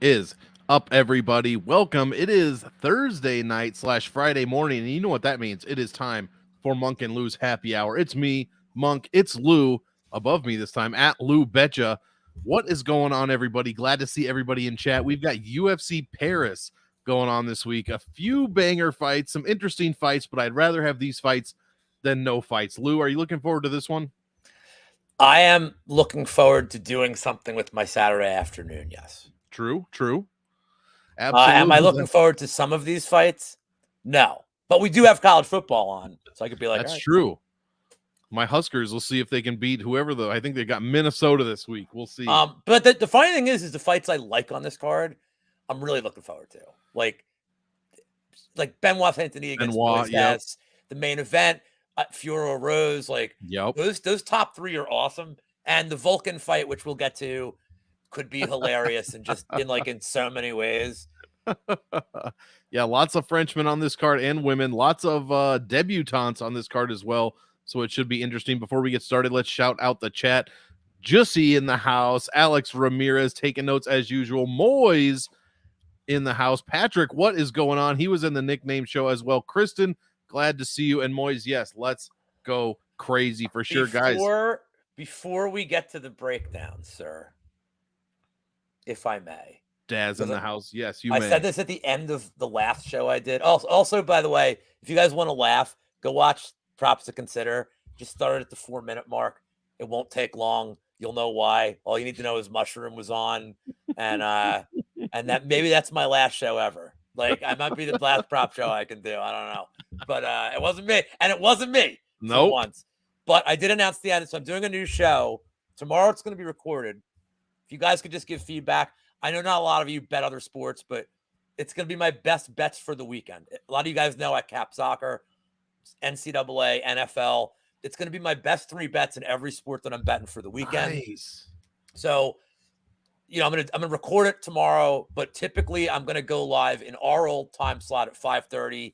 Is up, everybody? Welcome. It is Thursday night / Friday morning, and you know what that means. It is time for Monk and Lou's happy hour. It's me, Monk. It's Lou. Above me this time at Lou Betya. What is going on, everybody? Glad to see everybody in chat. We've got UFC Paris going on this week. A few banger fights, some interesting fights, but I'd rather have these fights than no fights. Lou, are you looking forward to this one? I am looking forward to doing something with my Saturday afternoon, yes. True. Absolutely. Am I looking forward to some of these fights? No. But we do have college football on, so I could be like, that's true. My Huskers will see if they can beat whoever, though. I think they got Minnesota this week. We'll see. But the funny thing is the fights I like on this card, I'm really looking forward to. Like Benoit Santini against Moises, the main event, Fioro Rose, those top three are awesome. And the Vulcan fight, which we'll get to, could be hilarious and just in so many ways. Yeah, lots of Frenchmen on this card and women, lots of debutantes on this card as well. So it should be interesting. Before we get started, let's shout out the chat. Jussie in the house, Alex Ramirez taking notes as usual, Moises in the house, Patrick, what is going on? He was in the nickname show as well. Kristen, glad to see you. And Moises, yes, let's go crazy for sure, guys. Before we get to the breakdown, sir, if I may. Daz in the house. Yes, you may. I said this at the end of the last show I did. Also, by the way, if you guys want to laugh, go watch Props to Consider. Just started at the 4-minute mark. It won't take long. You'll know why. All you need to know is Mushroom was on, and that maybe that's my last show ever. I might be the last prop show I can do. I don't know, but it wasn't me, and it wasn't me. No, once. But I did announce the end, so I'm doing a new show tomorrow. It's going to be recorded. If you guys could just give feedback. I know not a lot of you bet other sports, but it's going to be my best bets for the weekend. A lot of you guys know I cap soccer, NCAA, NFL. It's going to be my best 3 bets in every sport that I'm betting for the weekend. Nice. So, I'm going to record it tomorrow, but typically I'm going to go live in our old time slot at 5:30.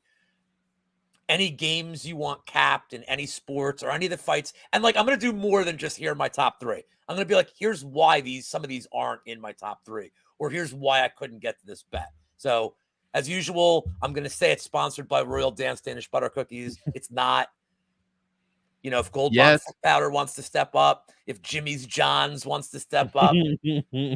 Any games you want capped in any sports or any of the fights. And I'm going to do more than just here are my top 3. I'm going to be like, here's why some of these aren't in my top 3, or here's why I couldn't get to this bet. So as usual, I'm going to say it's sponsored by Royal Dance Danish Butter Cookies. It's not. If Gold Powder wants to step up, if Jimmy's John's wants to step up,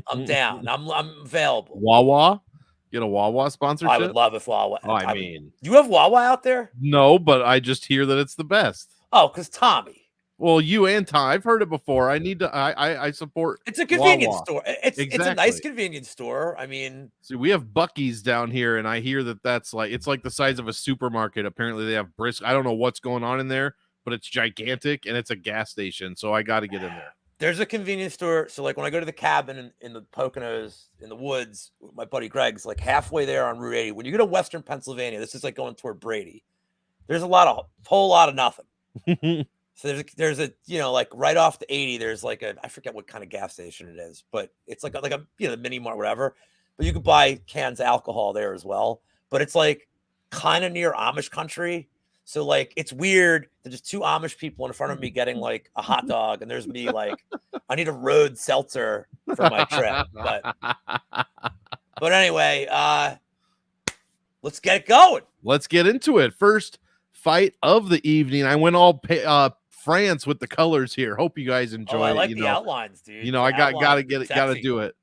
I'm down. I'm available. Wawa? Get a Wawa sponsorship? I would love if Wawa. I mean, you have Wawa out there? No, but I just hear that it's the best. Oh, because Tommy. Well, you and Tom, I've heard it before. I need to. I support. It's a convenience Wawa. store. It's a nice convenience store. I mean, see, we have Buc-ee's down here, and I hear that's it's like the size of a supermarket. Apparently, they have brisk. I don't know what's going on in there, but it's gigantic and it's a gas station. So I got to get in there. There's a convenience store. So when I go to the cabin in the Poconos in the woods, my buddy Greg's halfway there on Route 80. When you go to Western Pennsylvania, this is going toward Brady. There's a whole lot of nothing. So there's a right off the 80. There's I forget what kind of gas station it is, but it's like a the mini mart, whatever. But you could buy cans of alcohol there as well. But it's kind of near Amish country. So it's weird. There's just 2 Amish people in front of me getting a hot dog, and there's me I need a road seltzer for my trip. But anyway, let's get it going. Let's get into it. First fight of the evening. I went all France with the colors here. Hope you guys enjoy it. I like the outlines, dude. I gotta do it.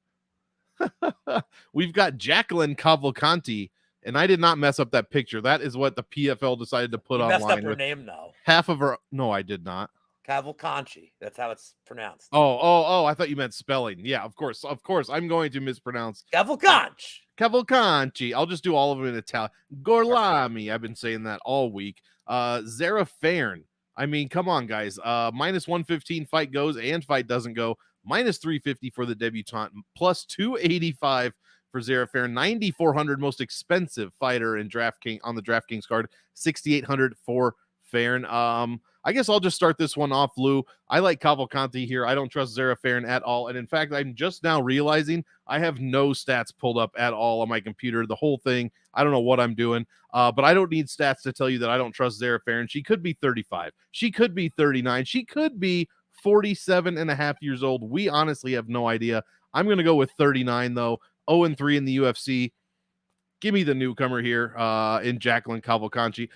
We've got Jacqueline Cavo-Conte. And I did not mess up that picture. That is what the PFL decided to put online. Messed up her name, though. Half of her. No, I did not. Cavo-Conte. That's how it's pronounced. Oh! I thought you meant spelling. Yeah, of course. I'm going to mispronounce Cavo-Conte. Cavo-Conte. I'll just do all of them in Italian. Gorlami. I've been saying that all week. Zara Faron. I mean, come on, guys. Minus 115 fight goes and fight doesn't go. Minus 350 for the debutante. Plus 285. For Zara Faron, 9,400 most expensive fighter in DraftKings on the DraftKings card, 6,800 for Faron. I guess I'll just start this one off, Lou. I like Cavo-Conte here. I don't trust Zara Faron at all. And in fact, I'm just now realizing I have no stats pulled up at all on my computer. The whole thing, I don't know what I'm doing. But I don't need stats to tell you that I don't trust Zara Faron. She could be 35. She could be 39. She could be 47 and a half years old. We honestly have no idea. I'm going to go with 39, though. 0-3 in the UFC. Give me the newcomer here in Jacqueline Cavo-Conte,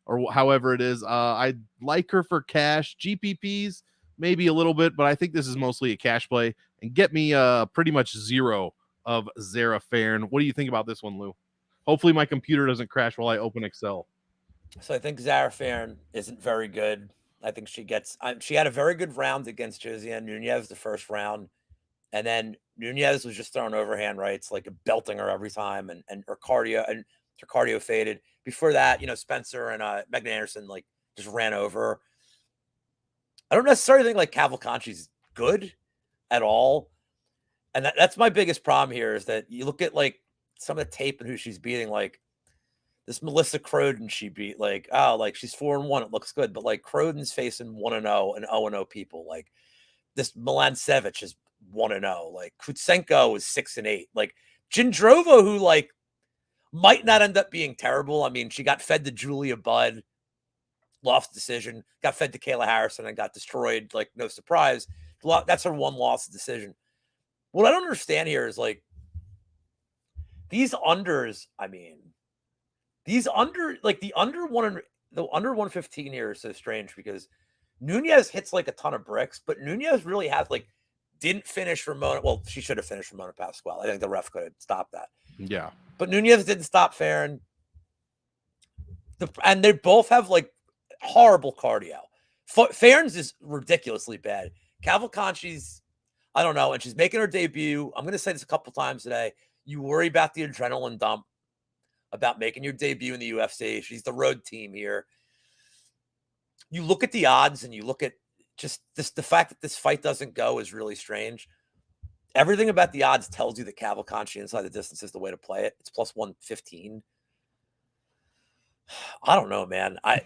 or however it is. I like her for cash. GPPs, maybe a little bit, but I think this is mostly a cash play. And get me pretty much 0 of Zara Faron. What do you think about this one, Lou? Hopefully my computer doesn't crash while I open Excel. So I think Zara Faron isn't very good. I think she had a very good round against Josiane Nunez the first round. And then Nunez was just throwing overhand rights, like belting her every time, and her cardio faded. Before that, Spencer and Megan Anderson like just ran over her. I don't necessarily think like Cavo-Conte's good at all. And that's my biggest problem here is that you look at like some of the tape and who she's beating, like this Melissa Croden she beat, like, oh, like she's 4-1, it looks good. But like Croden's facing 1-0 and 0-0 people. Like this Milancevich is 1-0. Like Kutsenko is 6-8. Like Jindrova, who like might not end up being terrible. I mean, she got fed to Julia Budd, lost decision, got fed to Kayla Harrison, and got destroyed. Like, no surprise. That's her one loss decision. What I don't understand here is like these unders. I mean, these under, like the under 115 here is so strange because Nunez hits like a ton of bricks, but Nunez really has like didn't finish Ramona. Well, she should have finished Ramona Pasquale. I think the ref could have stopped that. Yeah. But Nunez didn't stop Faron. And they both have like horrible cardio. Faron's is ridiculously bad. Cavo-Conte's, I don't know, and she's making her debut. I'm going to say this a couple times today. You worry about the adrenaline dump, about making your debut in the UFC. She's the road team here. You look at the odds and you look at just the fact that this fight doesn't go is really strange. Everything about the odds tells you that Cavo-Conte inside the distance is the way to play it. It's plus 115. I don't know, man. I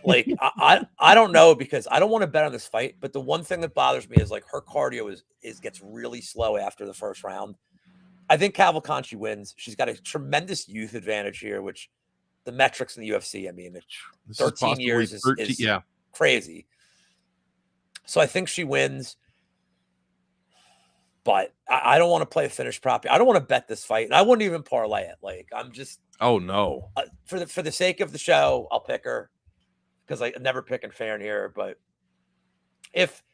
don't know because I don't want to bet on this fight. But the one thing that bothers me is like her cardio gets really slow after the first round. I think Cavo-Conte wins. She's got a tremendous youth advantage here, which the metrics in the UFC, I mean, 13 years is crazy. So I think she wins. But I don't want to play a finish prop. I don't want to bet this fight. And I wouldn't even parlay it. Like, I'm just... Oh, no. For the sake of the show, I'll pick her. Because I'm never picking Faron here. But if...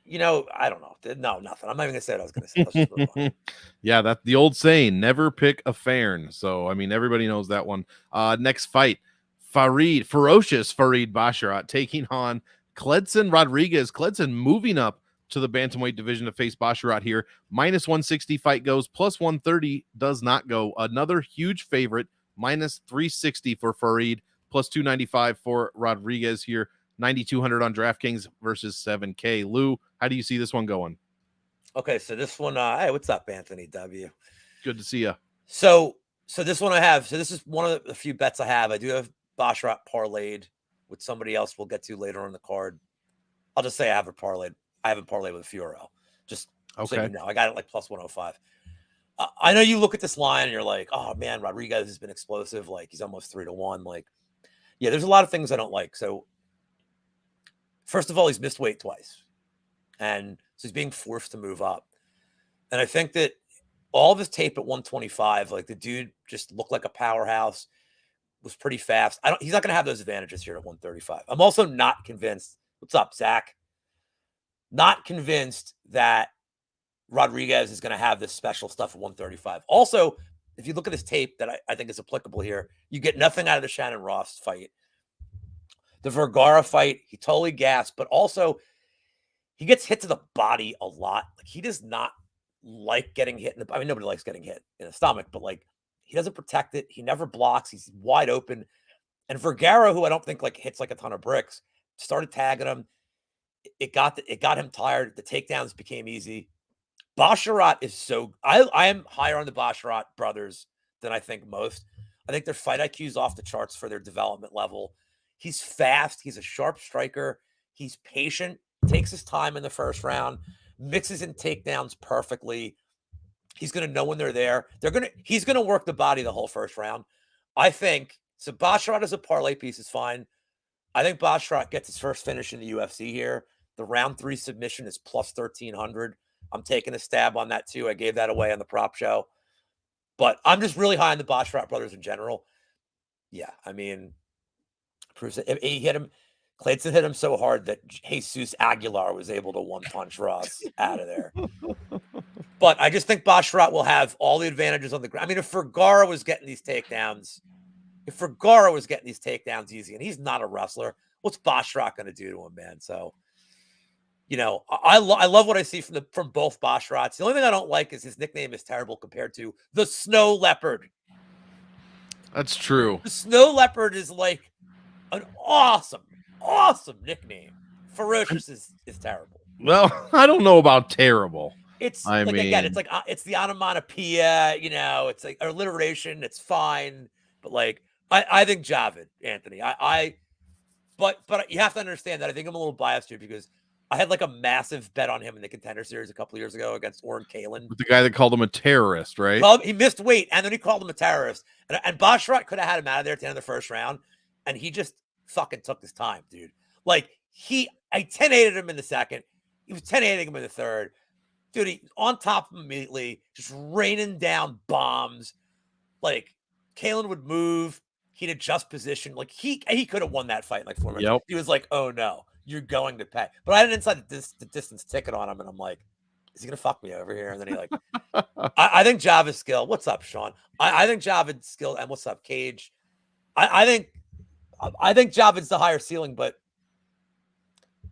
I don't know. No, nothing. I'm not even going to say what I was going to say. Let's just move on. Yeah, that's the old saying, never pick a Faron. So, I mean, everybody knows that one. Next fight, ferocious Farid Basharat taking on Kledson Rodriguez. Kledson moving up to the bantamweight division to face Basharat here. Minus 160 fight goes, plus 130 does not go. Another huge favorite, minus 360 for Farid, plus 295 for Rodriguez here. 9,200 on DraftKings versus 7K. Lou, how do you see this one going? Okay, so this one, hey, what's up, Anthony W? Good to see you. So this one I have. So this is one of the few bets I have. I do have Basharat parlayed with somebody else we'll get to later on the card. I'll just say I have it parlayed. I haven't parlayed with Fioro. Just so you know, I got it like plus 105. I know you look at this line and you're like, oh man, Rodriguez has been explosive. Like he's almost 3-1. Like, yeah, there's a lot of things I don't like. So first of all, he's missed weight twice. And so he's being forced to move up. And I think that all of his tape at 125, like the dude just looked like a powerhouse, was pretty fast. He's not going to have those advantages here at 135. I'm also not convinced. What's up, Zach? Not convinced that Rodriguez is going to have this special stuff at 135. Also, if you look at this tape that I think is applicable here, you get nothing out of the Shannon Ross fight. The Vergara fight, he totally gassed, but also he gets hit to the body a lot. Like he does not like getting hit in the, I mean, nobody likes getting hit in the stomach, but like he doesn't protect it. He never blocks. He's wide open. And Vergara, who I don't think like hits like a ton of bricks, started tagging him. It got him tired. The takedowns became easy. Basharat is so... I am higher on the Basharat brothers than I think most. I think their fight IQ is off the charts for their development level. He's fast. He's a sharp striker. He's patient. Takes his time in the first round. Mixes in takedowns perfectly. He's going to know when they're there. He's going to work the body the whole first round. I think... So Basharat as a parlay piece is fine. I think Basharat gets his first finish in the UFC here. The round 3 submission is plus 1,300. I'm taking a stab on that too. I gave that away on the prop show. But I'm just really high on the Basharat brothers in general. Yeah, I mean, he hit him. Clayton hit him so hard that Jesus Aguilar was able to one-punch Ross out of there. But I just think Basharat will have all the advantages on the ground. I mean, if Vergara was getting these takedowns easy, and he's not a wrestler, what's Basharat going to do to him, man? So, you know, I love what I see from both Basharats. The only thing I don't like is his nickname is terrible compared to the Snow Leopard. That's true. The Snow Leopard is like an awesome nickname. Ferocious is terrible. Well, I don't know about terrible. It's again, it's like it's the onomatopoeia, you know, it's like alliteration, it's fine, but like I think Javid, Anthony. But you have to understand that I think I'm a little biased here because I had like a massive bet on him in the Contender Series a couple of years ago against Oren Kalin. With the guy that called him a terrorist, right? Well, he missed weight, and then he called him a terrorist. And Basharat could have had him out of there at the end of the first round, and he just fucking took his time, dude. Like, I 10-8'd him in the second. He was 10-8'ing him in the third. Dude, he on top of him immediately, just raining down bombs. Like, Kalin would move. He'd adjust position. Like, he could have won that fight in like 4 minutes. Yep. He was like, oh, no, you're going to pay. But I had an inside the distance ticket on him, and I'm like, is he going to fuck me over here? And then he like, I think Javid's skill. What's up, Sean? I think Javid's skill. And what's up, Cage? I think Javid's the higher ceiling, but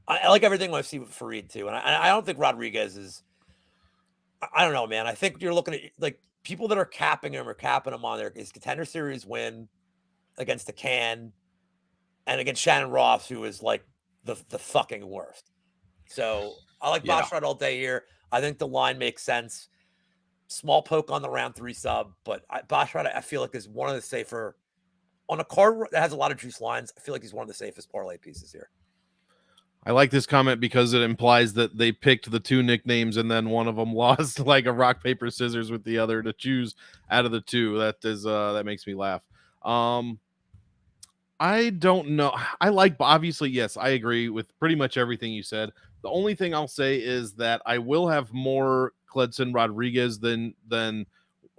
I like everything I see with Farid too. And I don't think Rodriguez is, I don't know, man. I think you're looking at like people that are capping him on their Contender Series win against the Can and against Shannon Ross, who is like the fucking worst. So I like Basharat all day here. I think the line makes sense. Small poke on the round 3 sub, but Basharat, I feel like, is one of the safer on a card that has a lot of juice lines. I feel like he's one of the safest parlay pieces here. I like this comment because it implies that they picked the 2 nicknames and then one of them lost like a rock, paper, scissors with the other to choose out of the 2. That makes me laugh. I don't know. Obviously, yes, I agree with pretty much everything you said. The only thing I'll say is that I will have more Cledson Rodriguez than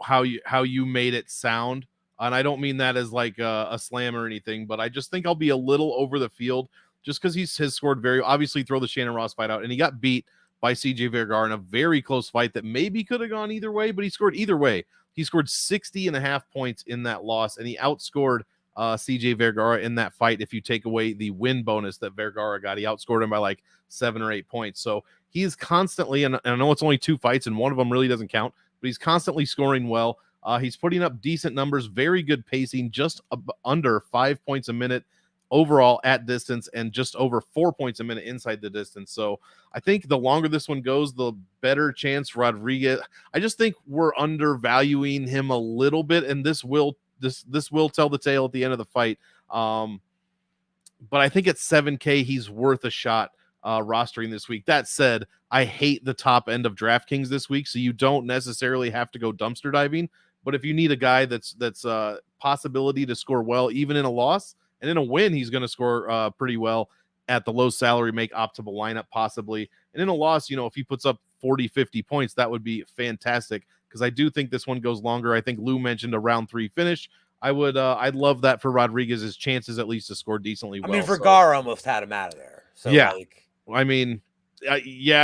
how you made it sound. And I don't mean that as like a slam or anything, but I just think I'll be a little over the field just because he has scored obviously throw the Shannon Ross fight out, and he got beat by CJ Vergara in a very close fight that maybe could have gone either way, but he scored either way. He scored 60.5 points in that loss, and he outscored CJ Vergara in that fight. If you take away the win bonus that Vergara got, he outscored him by like 7 or 8 points. So he is constantly, and I know it's only 2 fights and one of them really doesn't count, but he's constantly scoring well. He's putting up decent numbers, very good pacing, just under 5 points a minute overall at distance and just over 4 points a minute inside the distance. So I think the longer this one goes, the better chance Rodriguez. I just think we're undervaluing him a little bit, and this will tell the tale at the end of the fight. But I think at 7K, he's worth a shot rostering this week. That said, I hate the top end of DraftKings this week, so you don't necessarily have to go dumpster diving. But if you need a guy that's possibility to score well, even in a loss, and in a win, he's going to score pretty well at the low salary, make optimal lineup possibly. And in a loss, if he puts up 40, 50 points, that would be fantastic. Because I do think this one goes longer. I think Lou mentioned a round 3 finish. I'd love that for Rodriguez's chances at least to score decently well. I mean, Vergara almost had him out of there. So yeah,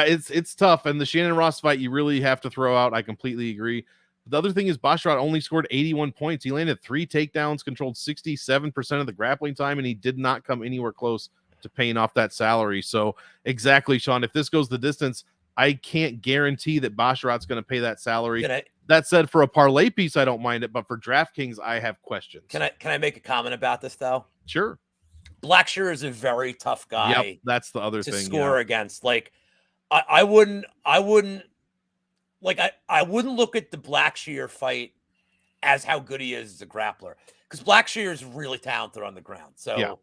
it's tough. And the Shannon Ross fight, you really have to throw out. I completely agree. The other thing is Basharat only scored 81 points. He landed 3 takedowns, controlled 67% of the grappling time, and he did not come anywhere close to paying off that salary. So exactly, Sean, if this goes the distance, I can't guarantee that Basharat's going to pay that salary. That said, for a parlay piece, I don't mind it, but for DraftKings, I have questions. Can I make a comment about this though? Sure. Blackshear is a very tough guy. Yep, that's the other thing to score against. Like, I wouldn't look at the Blackshear fight as how good he is as a grappler, because Blackshear is really talented on the ground. So, yeah.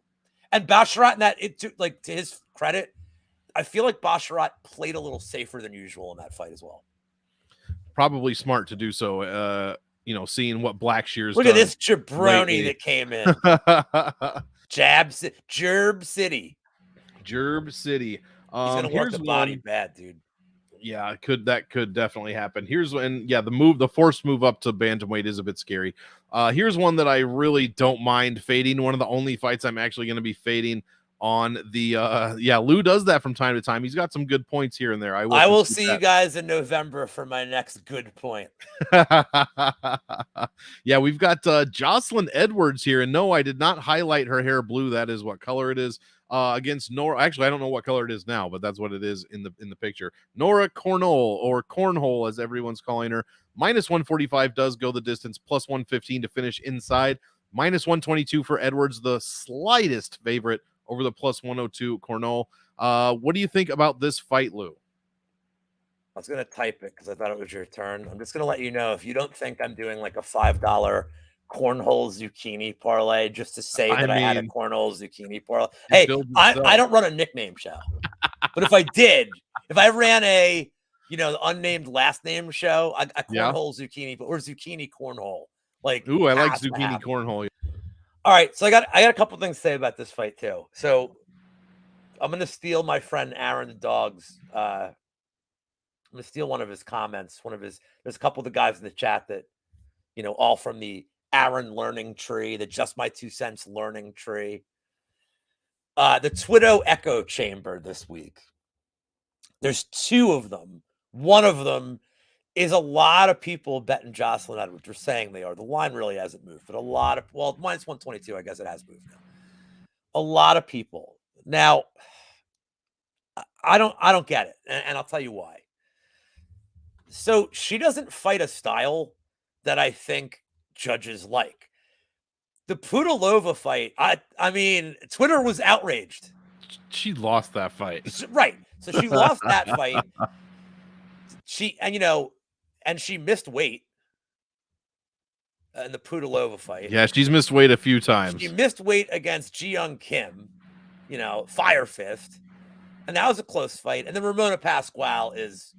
And Basharat, to his credit, I feel like Basharat played a little safer than usual in that fight as well. Probably smart to do so. Seeing what Blackshear's look at this jabroni that came in. Jerb City. He's gonna work the body bad, dude. Yeah, that could definitely happen. Here's when, the forced move up to bantamweight is a bit scary. Here's one that I really don't mind fading. One of the only fights I'm actually going to be fading on the Lou does that from time to time. He's got some good points here and there. I will see you guys in November for my next good point. Yeah, we've got Jocelyn Edwards here, and no, I did not highlight her hair blue. That is what color it is. Against Nora. Actually, I don't know what color it is now, but that's what it is in the picture. Nora Cornell, or Cornhole as everyone's calling her. Minus 145 does go the distance, plus 115 to finish inside. Minus 122 for Edwards, the slightest favorite over the plus 102 Cornell. What do you think about this fight, Lou? I was going to type it because I thought it was your turn. I'm just going to let you know, if you don't think I'm doing like a $5 cornhole zucchini parlay just to say that I had a cornhole zucchini parlay. Hey, I don't run a nickname show, but if I did, if I ran a, unnamed last name show, I cornhole zucchini, or zucchini cornhole. Like, ooh, I like zucchini cornhole. All right, so I got a couple things to say about this fight too. So I'm going to steal my friend Aaron the dog's. I'm going to steal one of his comments. There's a couple of the guys in the chat that, all from the Aaron learning tree, the Just My 2 Cents learning tree. The Twitter echo chamber this week. There's 2 of them. One of them is a lot of people betting Jocelyn Edwards. They're saying they are. The line really hasn't moved, but minus 122, I guess it has moved now. A lot of people. Now, I don't get it, and I'll tell you why. So she doesn't fight a style that I think judges like. The Pudilova fight, I mean, Twitter was outraged. She lost that fight. Right. So she lost that fight. And she missed weight in the Pudilova fight. Yeah, she's missed weight a few times. She missed weight against Ji-Young Kim, fire fifth. And that was a close fight. And then Ramona Pasquale is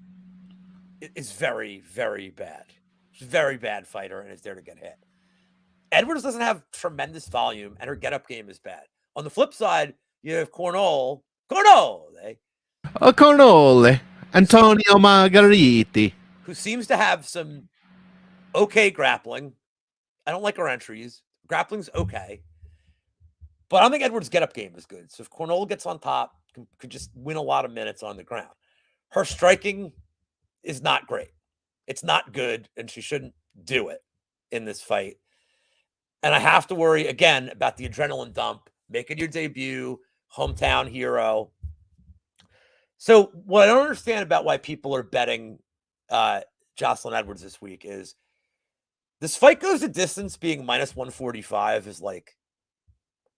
very, very bad. She's a very bad fighter and is there to get hit. Edwards doesn't have tremendous volume, and her get-up game is bad. On the flip side, you have Cornell, Antonio Margariti, who seems to have some okay grappling. I don't like her entries. Grappling's okay. But I don't think Edwards' get-up game is good. So if Cornell gets on top, could just win a lot of minutes on the ground. Her striking is not great. It's not good, and she shouldn't do it in this fight. And I have to worry, again, about the adrenaline dump, making your debut, hometown hero. So what I don't understand about why people are betting Jocelyn Edwards this week is this fight goes the distance being minus 145 is like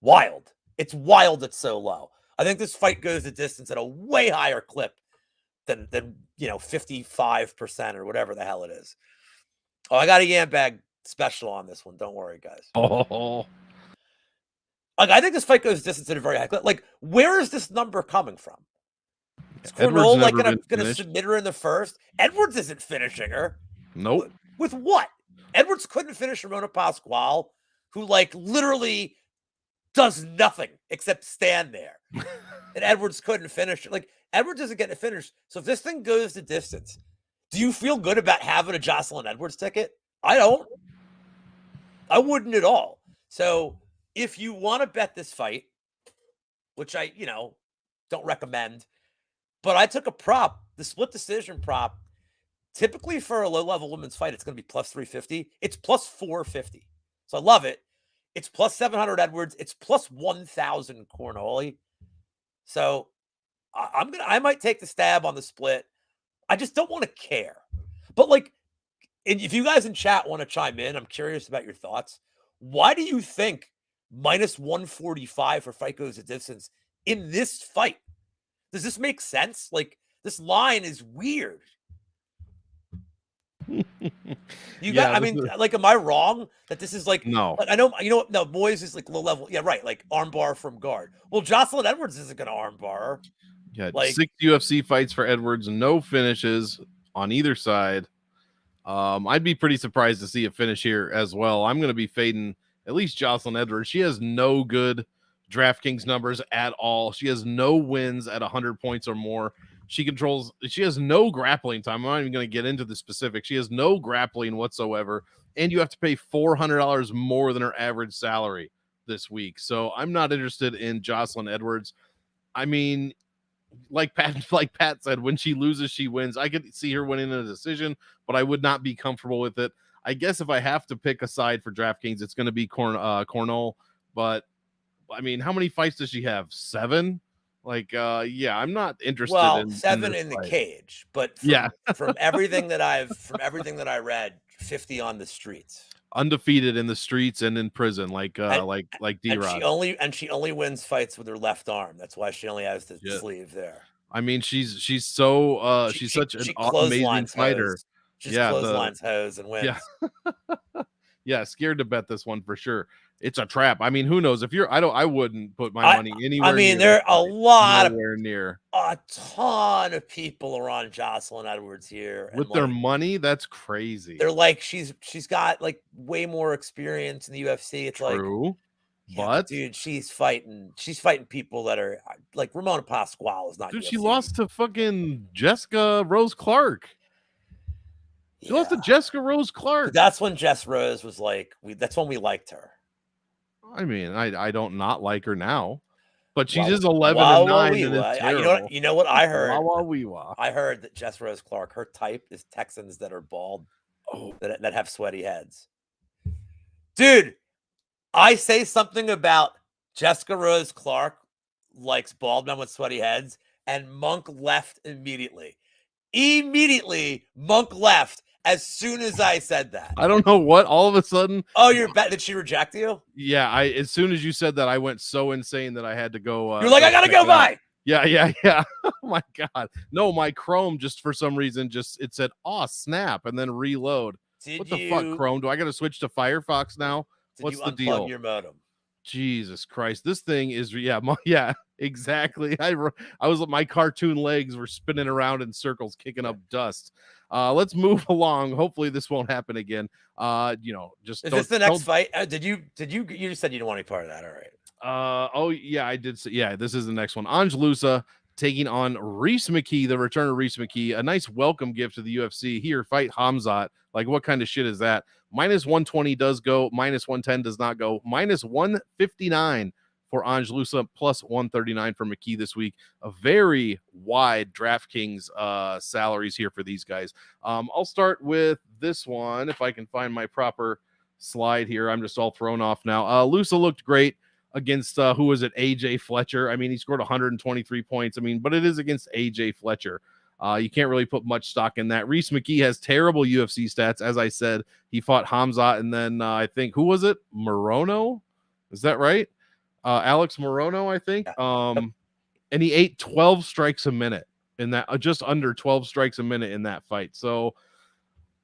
wild. It's wild. It's so low. I think this fight goes the distance at a way higher clip than 55% or whatever the hell it is. Oh, I got a Yam Bag special on this one. Don't worry, guys. Oh, like, I think this fight goes distance at a very high clip. Like, where is this number coming from? Is Cornell like gonna submit her in the first? Edwards isn't finishing her. Nope. With what? Edwards couldn't finish Ramona Pasquale, who like literally does nothing except stand there. And Edwards couldn't finish. Like, Edwards isn't getting a finish. So if this thing goes the distance, do you feel good about having a Jocelyn Edwards ticket? I don't. I wouldn't at all. So if you want to bet this fight, which I, don't recommend, but I took a prop, the split decision prop. Typically for a low-level women's fight, it's going to be plus 350. It's plus 450. So I love it. It's plus 700 Edwards. It's plus 1,000 Cornell. So I might take the stab on the split. I just don't want to care. But like, if you guys in chat want to chime in, I'm curious about your thoughts. Why do you think minus 145 for fight goes the distance in this fight? Does this make sense? Like, this line is weird. Am I wrong that this is like, no, like, I know, no, Moises is like low level. Yeah, right. Like armbar from guard. Well, Jocelyn Edwards isn't going to armbar her. Yeah, like 6 UFC fights for Edwards, no finishes on either side. I'd be pretty surprised to see a finish here as well. I'm going to be fading at least Jocelyn Edwards. She has no good DraftKings numbers at all. She has no wins at 100 points or more. She has no grappling time. I'm not even going to get into the specifics. She has no grappling whatsoever. And you have to pay $400 more than her average salary this week. So I'm not interested in Jocelyn Edwards. I mean, like Pat said, when she loses, she wins. I could see her winning a decision, but I would not be comfortable with it. I guess if I have to pick a side for DraftKings, it's going to be Cornell. But I mean, how many fights does she have? 7? Like, yeah, I'm not interested. Well, 7 in the cage, but from everything that I read, 50 on the streets. Undefeated in the streets and in prison, like D-Rod. And she only wins fights with her left arm. That's why she only has the sleeve there. I mean, she's so she's such an amazing fighter. She clotheslines hose and wins. Yeah, scared to bet this one for sure. It's a trap. I mean, who knows? I wouldn't put my money anywhere. I mean, there are a ton of people are on Jocelyn Edwards here with their money. That's crazy. They're like, she's got like way more experience in the UFC. It's true, but dude, she's fighting people that are like Ramona Pasquale is not. Dude, UFC. she lost to fucking Jessica Rose Clark. She lost to Jessica Rose Clark. That's when Jess Rose was like, that's when we liked her. I mean, I don't not like her now, but she's just 11-9 and it's terrible. You know what I heard? I heard that Jess Rose Clark, her type is Texans that are bald, that have sweaty heads. Dude, I say something about Jessica Rose Clark likes bald men with sweaty heads, and Monk left immediately. Monk left as soon as I said that. I don't know what, all of a sudden. Oh, did she reject you? Yeah, as soon as you said that, I went so insane that I had to go. You're like, I gotta go by. Yeah. Oh my God. No, my Chrome just for some reason it said, oh, snap, and then reload. What the fuck, Chrome? Do I got to switch to Firefox now? What's the deal? Your modem? Jesus Christ. This thing is, yeah, exactly. My cartoon legs were spinning around in circles, kicking up dust. Let's move along. Hopefully this won't happen again. Is this the next fight? You said you didn't want any part of that. All right. Oh yeah, I did. Yeah, this is the next one. Angelusa taking on Reese McKee, the return of Reese McKee. A nice welcome gift to the UFC. Here, fight Hamzat. Like, what kind of shit is that? -120 does go, -110 does not go, -159 for Angelusa, +139 for McKee this week. A very wide DraftKings salaries here for these guys. I'll start with this one if I can find my proper slide here. I'm just all thrown off now. Lusa looked great against who was it? AJ Fletcher. I mean, he scored 123 points. I mean, but it is against AJ Fletcher. You can't really put much stock in that. Reese McKee has terrible UFC stats. As I said, he fought Hamzat, and then I think, who was it? Morono? Is that right? Alex Morono, I think. And he ate 12 strikes a minute in that, just under 12 strikes a minute in that fight. So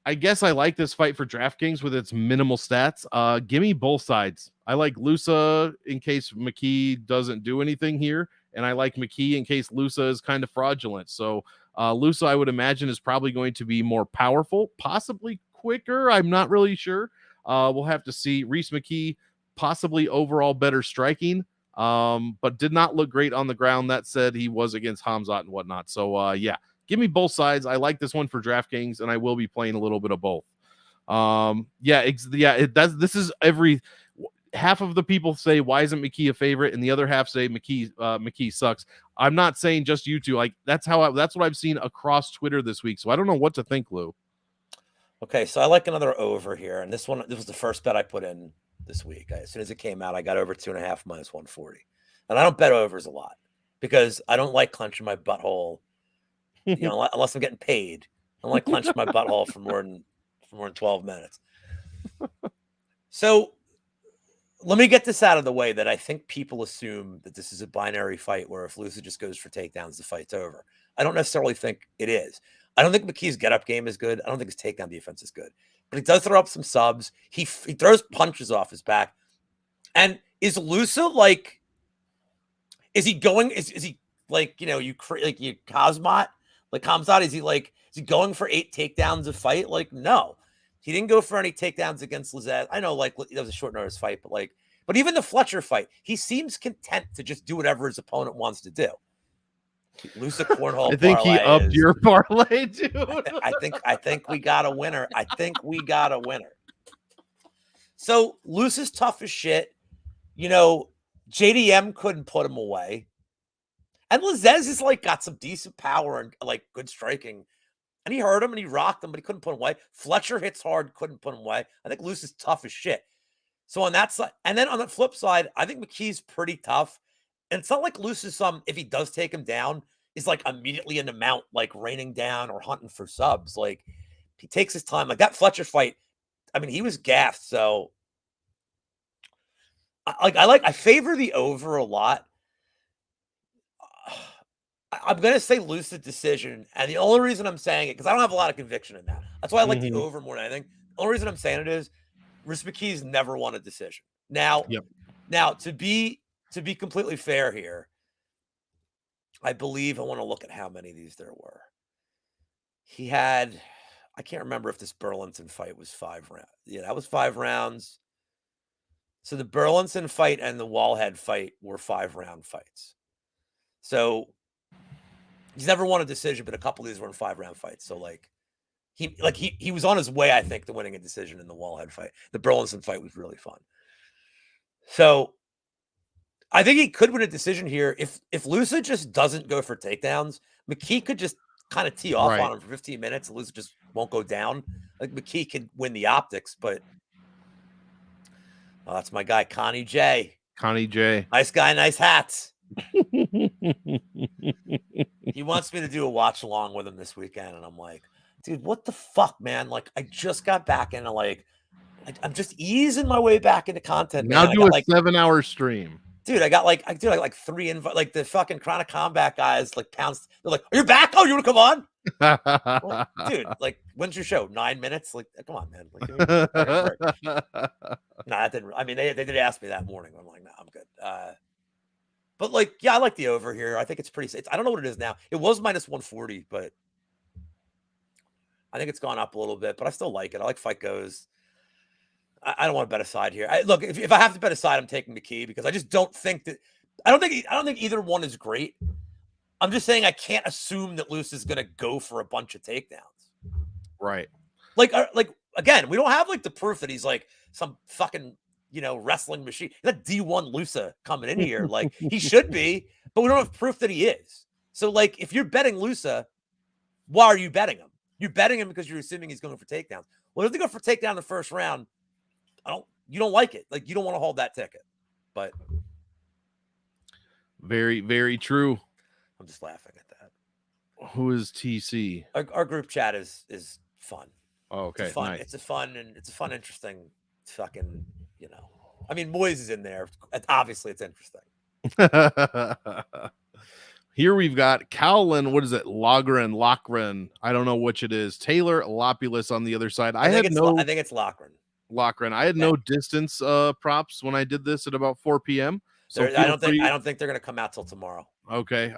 I guess I like this fight for DraftKings with its minimal stats. Give me both sides. I like Lusa in case McKee doesn't do anything here, and I like McKee in case Lusa is kind of fraudulent. So Lusa, I would imagine, is probably going to be more powerful, possibly quicker. I'm not really sure. We'll have to see. Reese McKee, possibly overall better striking, but did not look great on the ground. That said, he was against Hamzat and whatnot. So, yeah, give me both sides. I like this one for DraftKings, and I will be playing a little bit of both. This is every half of the people say, why isn't McKee a favorite? And the other half say McKee sucks. I'm not saying just you two. Like, that's what I've seen across Twitter this week. So I don't know what to think, Lou. Okay, so I like another over here. And this was the first bet I put in this week. As soon as it came out, I got over 2.5 -140. And I don't bet overs a lot because I don't like clenching my butthole, unless I'm getting paid. I don't like clenching my butthole for more than 12 minutes. So let me get this out of the way, that I think people assume that this is a binary fight where if Lusa just goes for takedowns, the fight's over. I don't necessarily think it is. I don't think McKee's get-up game is good. I don't think his takedown defense is good. But he does throw up some subs. He throws punches off his back. And is Lusa like, is he going, is he like, Hamzat? Like Hamzat, is he going for 8 takedowns a fight? Like, no. He didn't go for any takedowns against Lizette. I know, like, that was a short notice fight, but even the Fletcher fight, he seems content to just do whatever his opponent wants to do. Lusa cornhole I think he upped your parlay, dude. I think we got a winner. I think we got a winner. So Luce is tough as shit. You know, JDM couldn't put him away. And Lazez is like got some decent power and like good striking. And he hurt him and he rocked him, but he couldn't put him away. Fletcher hits hard, couldn't put him away. I think Luce is tough as shit. So on that side, and then on the flip side, I think McKee's pretty tough. And it's not like Luce is if he does take him down, is like immediately in the mount, like raining down or hunting for subs. Like he takes his time. Like that Fletcher fight, I mean, he was gassed. So I favor the over a lot. I'm going to say lucid decision. And the only reason I'm saying it, because I don't have a lot of conviction in that. That's why I like the over more than anything. The only reason I'm saying it is Rhys McKee's never won a decision. Now, to be completely fair here, I believe I want to look at how many of these there were. He had, I can't remember if this Burlington fight was 5 rounds. Yeah, that was 5 rounds. So the Burlington fight and the Wallhead fight were 5-round fights. So he's never won a decision, but a couple of these were in 5-round fights. So he was on his way, I think, to winning a decision in the Wallhead fight. The Burlington fight was really fun. So I think he could win a decision here. If Lusa just doesn't go for takedowns, McKee could just kind of tee off on him for 15 minutes. And Lusa just won't go down. Like McKee could win the optics, but that's my guy, Connie J. Nice guy, nice hats. He wants me to do a watch along with him this weekend, and I'm like, dude, what the fuck, man? Like, I just got back into I'm just easing my way back into content. Now man. do a 7-hour stream. Dude, I got like 3 invites, like the fucking Chronic Combat guys, like pounds. They're like, "Are you back? Oh, you want to come on?" Well, dude, like, when's your show? 9 minutes? Like, come on, man. Like, no, that didn't. I mean, they did ask me that morning. I'm like, no, I'm good. But like, yeah, I like the over here. I think it's pretty safe. I don't know what it is now. It was minus 140, but I think it's gone up a little bit. But I still like it. I like fight goes. I don't want to bet a side here. Look, if I have to bet a side, I'm taking McKee because I just don't think that. I don't think either one is great. I'm just saying I can't assume that Luce is going to go for a bunch of takedowns. Right. Like again, we don't have like the proof that he's like some fucking wrestling machine. That D1 Lusa coming in here, like he should be, but we don't have proof that he is. So like, if you're betting Lusa, why are you betting him? You're betting him because you're assuming he's going for takedowns. Well, if they go for takedown in the first round, you don't like it. Like you don't want to hold that ticket. But very, very true. I'm just laughing at that. Who is TC? Our group chat is fun. Oh, okay. It's fun. Nice. It's a fun, interesting fucking, I mean, Moises is in there. Obviously, it's interesting. Here we've got Cowlin. What is it? Lochran. I don't know which it is. Taylor Laprilus on the other side. I think it's Lochran. I had no distance props when I did this at about 4 p.m. So I don't think they're going to come out till tomorrow. Okay.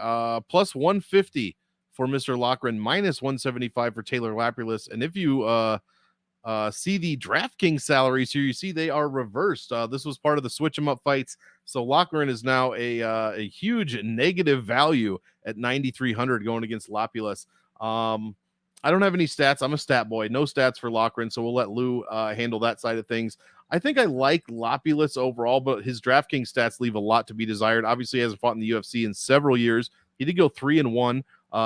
Plus 150 for Mr. Lochran, minus 175 for Taylor Laprilus. And if you see the DraftKings salaries here, you see they are reversed. This was part of the switch 'em up fights. So Lochran is now a huge negative value at 9,300 going against Laprilus. I don't have any stats. I'm a stat boy. No stats for Lochran, so we'll let Lou handle that side of things. I think I like Laprilus overall, but his DraftKings stats leave a lot to be desired. Obviously, he hasn't fought in the UFC in several years. He did go 3-1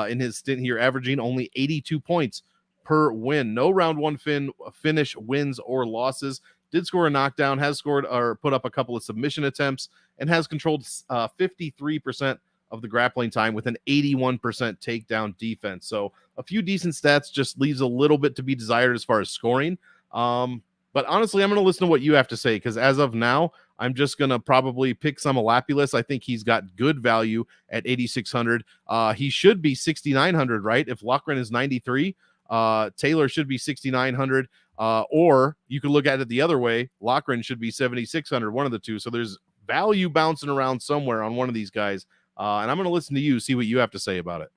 in his stint here, averaging only 82 points per win. No round one finish, wins, or losses. Did score a knockdown, has scored or put up a couple of submission attempts, and has controlled 53% of the grappling time with an 81% takedown defense. So a few decent stats, just leaves a little bit to be desired as far as scoring. But honestly, I'm going to listen to what you have to say, because as of now, I'm just going to probably pick some Laprilus. I think he's got good value at 8,600. He should be 6,900, right? If Lochran is 93, Taylor should be 6,900. Or you could look at it the other way. Lochran should be 7,600, one of the two. So there's value bouncing around somewhere on one of these guys. And I'm going to listen to you, see what you have to say about it.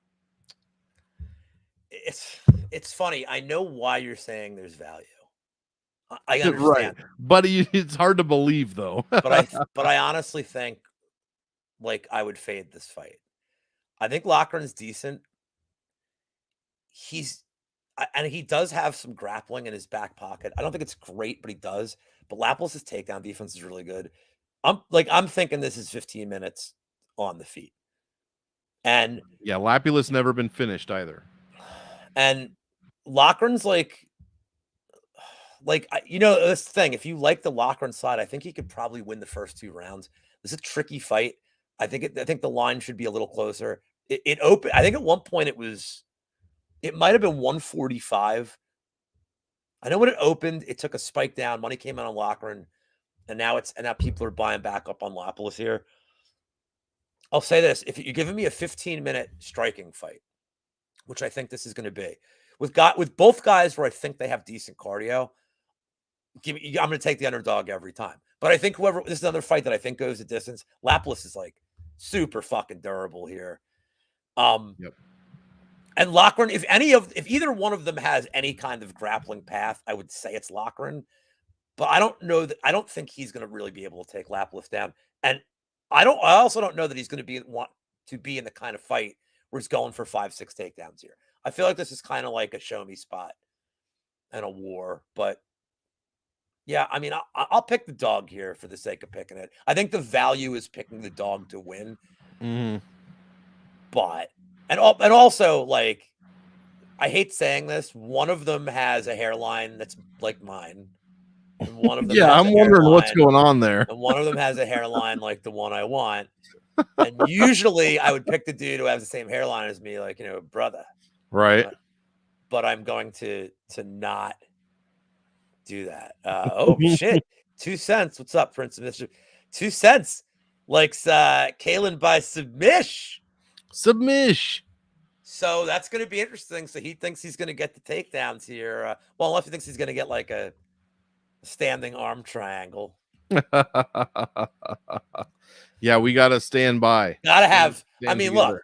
It's funny. I know why you're saying there's value. I understand. Right. But it's hard to believe, though. but I honestly think, like, I would fade this fight. I think Lochran's decent. And he does have some grappling in his back pocket. I don't think it's great, but he does. But Laprilus' takedown defense is really good. I'm thinking this is 15 minutes on the feet. And yeah, Laprilus never been finished either. And Lochran's this thing, if you like the Lochran side, I think he could probably win the first 2 rounds. This is a tricky fight. I think the line should be a little closer. It opened, I think at one point it might have been 145. I know when it opened, it took a spike down. Money came out on Lochran, and now people are buying back up on Laprilus here. I'll say this: if you're giving me a 15-minute striking fight, which I think this is going to be, with both guys where I think they have decent cardio, I'm going to take the underdog every time. But I think this is another fight that I think goes the distance. Laprilus is super fucking durable here. Yep. And Lochran, if either one of them has any kind of grappling path, I would say it's Lochran. But I don't think he's going to really be able to take Laprilus down. And I also don't know that he's going to want to be in the kind of fight where he's going for 5-6 takedowns here. I feel like this is kind of like a show me spot and a war. But yeah, I mean, I'll pick the dog here for the sake of picking it. I think the value is picking the dog to win. Mm-hmm. But and also, I hate saying this, one of them has a hairline that's like mine. And one of them I'm wondering what's going on there. And one of them has a hairline like the one I want. And usually I would pick the dude who has the same hairline as me, brother. Right. But I'm going to not do that. Oh shit. 2 cents. What's up, Prince of Mischief? 2 cents. Likes Kalen by submish. So that's going to be interesting. So he thinks he's going to get the takedowns here. Unless he thinks he's going to get a standing arm triangle. Yeah, we got to stand by. Gotta have. Look,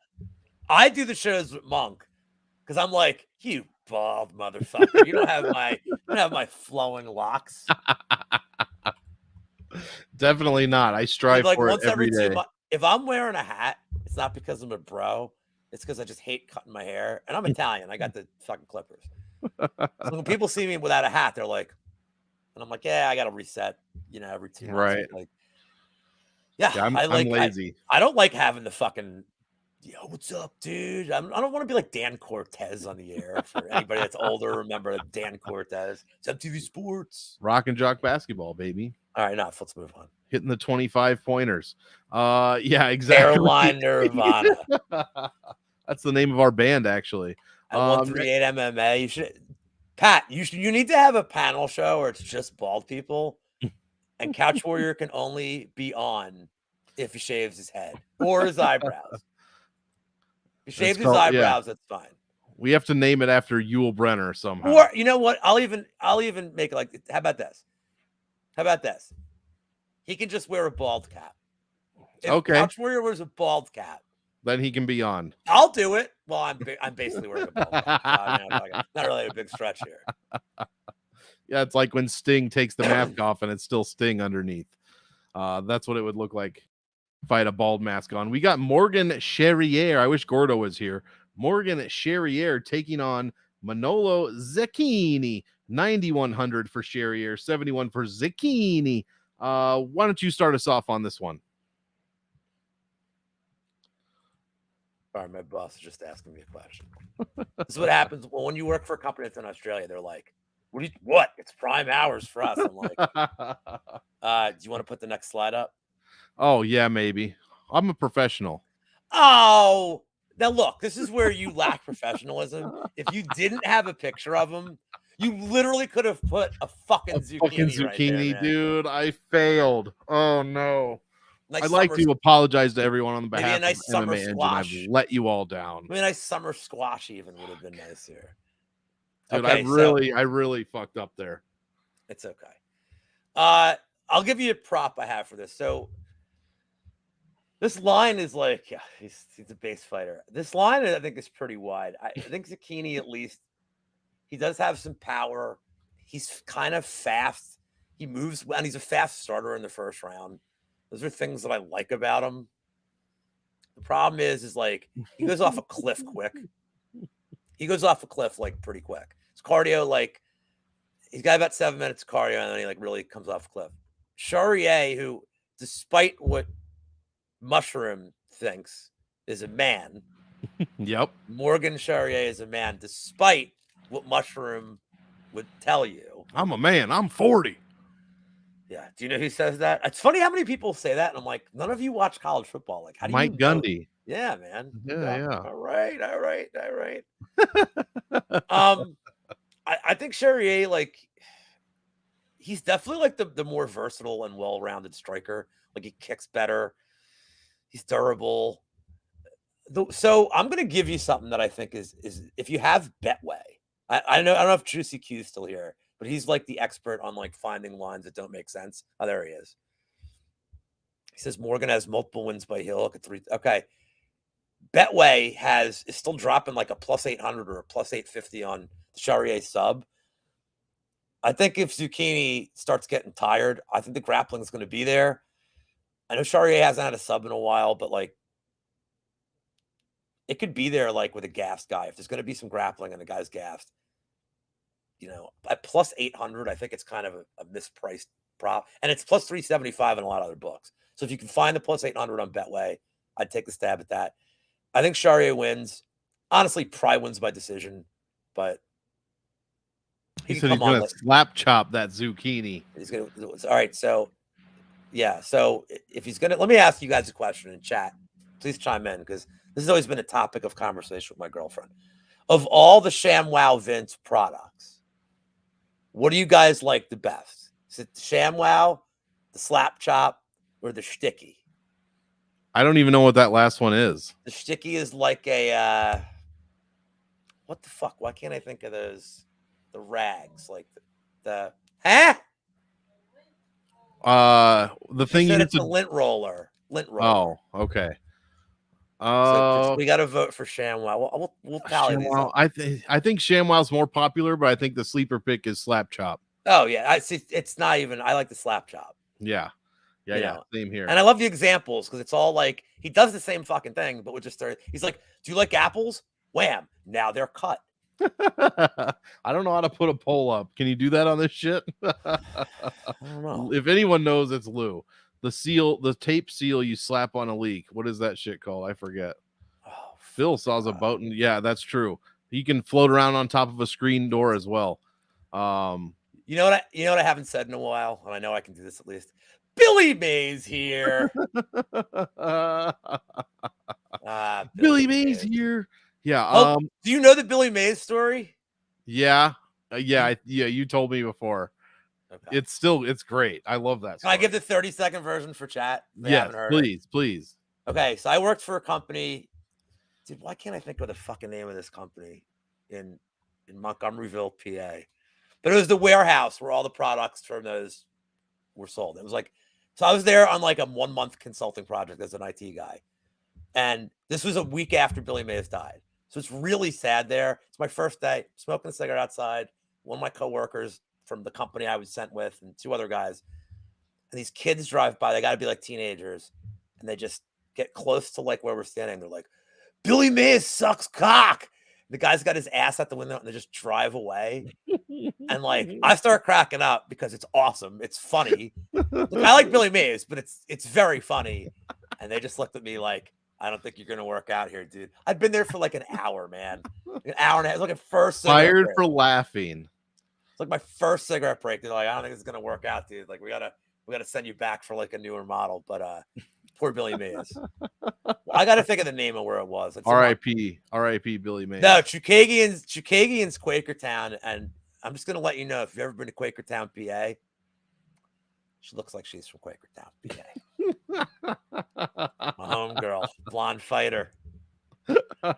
I do the shows with Monk because I'm like, you bald motherfucker. You don't have my flowing locks. Definitely not. I strive for it every day. 2 months. If I'm wearing a hat, it's not because I'm a bro. It's because I just hate cutting my hair. And I'm Italian. I got the fucking clippers. So when people see me without a hat, they're like, and I'm like, yeah, I got to reset, every 2 months. Right. I'm lazy. I don't like having the fucking, what's up, dude? I don't want to be like Dan Cortez on the air. For anybody that's older, remember Dan Cortez. It's MTV Sports. Rock and jock basketball, baby. All right, let's move on. Hitting the 25 pointers. Yeah, exactly. Caroline Nirvana. That's the name of our band, actually. At 138 MMA. You should, Pat. You need to have a panel show where it's just bald people, and Couch Warrior can only be on if he shaves his head or his eyebrows. If he shaves his eyebrows, that's fine. We have to name it after Yul Brenner somehow. Or you know what? I'll even make it how about this? He can just wear a bald cap. If Couch Warrior wears a bald cap, then he can be on. I'll do it. Well, I'm basically wearing a bald cap. Not really a big stretch here. Yeah, it's like when Sting takes the mask off and it's still Sting underneath. That's what it would look like if I had a bald mask on. We got Morgan Cherriere. I wish Gordo was here. Morgan Cherriere taking on Manolo Zucchini. 9,100 for Cherriere, 71 for Zucchini. Why don't you start us off on this one? All right, my boss is just asking me a question. This is what happens when you work for a company that's in Australia. They're like, what? It's prime hours for us. I'm like, do you want to put the next slide up? Oh, yeah, maybe. I'm a professional. Oh, now look, this is where you lack professionalism. If you didn't have a picture of him, you literally could have put a fucking zucchini right there, dude. I failed. Oh, no. Nice I'd like to apologize to everyone on the behalf of MMA Engine. I've let you all down. Maybe a nice summer squash even would have been nice here. Dude, okay, I really fucked up there. It's okay. I'll give you a prop I have for this. So this line is he's a base fighter. This line I think is pretty wide. I think Zucchini, at least, he does have some power. He's kind of fast. He moves well, and he's a fast starter in the first round. Those are things that I like about him. The problem is like he goes off a cliff quick. He goes off a cliff like pretty quick. His cardio, like he's got about 7 minutes of cardio, and then he like really comes off a cliff. Cherriere, who, despite what Mushroom thinks, is a man. Yep. Morgan Cherriere is a man, despite what Mushroom would tell you. I'm a man. I'm 40. Yeah. Do you know who says that? It's funny how many people say that, and I'm like, none of you watch college football. Like, how do Mike you know? Gundy. Yeah, man. Yeah. All right. I think Cherriere, like, he's definitely like the more versatile and well-rounded striker. Like, he kicks better. He's durable. So I'm going to give you something that I think is if you have Betway, I don't know if Juicy Q is still here, but he's like the expert on like finding lines that don't make sense. Oh, there he is. He says Morgan has multiple wins by heel. Look at 3. Okay. Betway is still dropping like a plus 800 or a plus 850 on the Cherriere sub. I think if Zucchini starts getting tired, I think the grappling is going to be there. I know Cherriere hasn't had a sub in a while, but like it could be there like with a gassed guy. If there's going to be some grappling and the guy's gassed, you know, at plus 800, I think it's kind of a mispriced prop. And it's plus 375 in a lot of other books. So if you can find the plus 800 on Betway, I'd take a stab at that. I think Cherriere wins. Honestly, probably wins by decision, but he said he's going to slap chop that Zucchini. He's going to. All right. So, yeah. So if he's going to, let me ask you guys a question in chat. Please chime in, because this has always been a topic of conversation with my girlfriend. Of all the ShamWow Vince products, what do you guys like the best? Is it the ShamWow, the slap chop, or the Shticky? I don't even know what that last one is. The Shticky is like a what the fuck? Why can't I think of those? The rags, like the the thing you said it's a lint roller. Oh, okay. So we got to vote for ShamWow. We'll tally these up. I think ShamWow's more popular, but I think the sleeper pick is slap chop. Oh yeah, I see. It's not even. I like the slap chop. Yeah. Same here. And I love the examples because it's all like he does the same fucking thing, but with just he's like, "Do you like apples?" Wham! Now they're cut. I don't know how to put a poll up. Can you do that on this shit? I don't know. If anyone knows, it's Lou. The tape seal you slap on a leak. What is that shit called? I forget. Oh, Phil saws a boat, and yeah, that's true. He can float around on top of a screen door as well. You know what I haven't said in a while, and I know I can do this at least. Billy Mays here. Billy Mays here. Yeah. Oh, do you know the Billy Mays story? Yeah. You told me before. Okay. It's great. I love that. Can I give the 30-second version for chat? Yes, please. Okay, so I worked for a company. Dude, why can't I think of the fucking name of this company in Montgomeryville, PA? But it was the warehouse where all the products from those were sold. It was like, so I was there on like a 1-month consulting project as an IT guy. And this was a week after Billy Mays died. So it's really sad there. It's my first day, smoking a cigarette outside. One of my coworkers from the company I was sent with and 2 other guys. And these kids drive by. They got to be like teenagers. And they just get close to like where we're standing. They're like, Billy Mays sucks cock. The guy's got his ass out the window and they just drive away. And like, I start cracking up because it's awesome. It's funny. Look, I like Billy Mays, but it's very funny. And they just looked at me like, I don't think you're going to work out here, dude. I've been there for like an hour, man. An hour and a half. It's like a first fired for laughing. It's like my first cigarette break. They're like, I don't think it's going to work out, dude. Like, we gotta send you back for like a newer model. But poor Billy Mays. I got to think of the name of where it was. R.I.P. Billy Mays. No, Chukagian's Quakertown. And I'm just going to let you know, if you've ever been to Quakertown, PA, she looks like she's from Quakertown, PA. My home girl, blonde fighter. The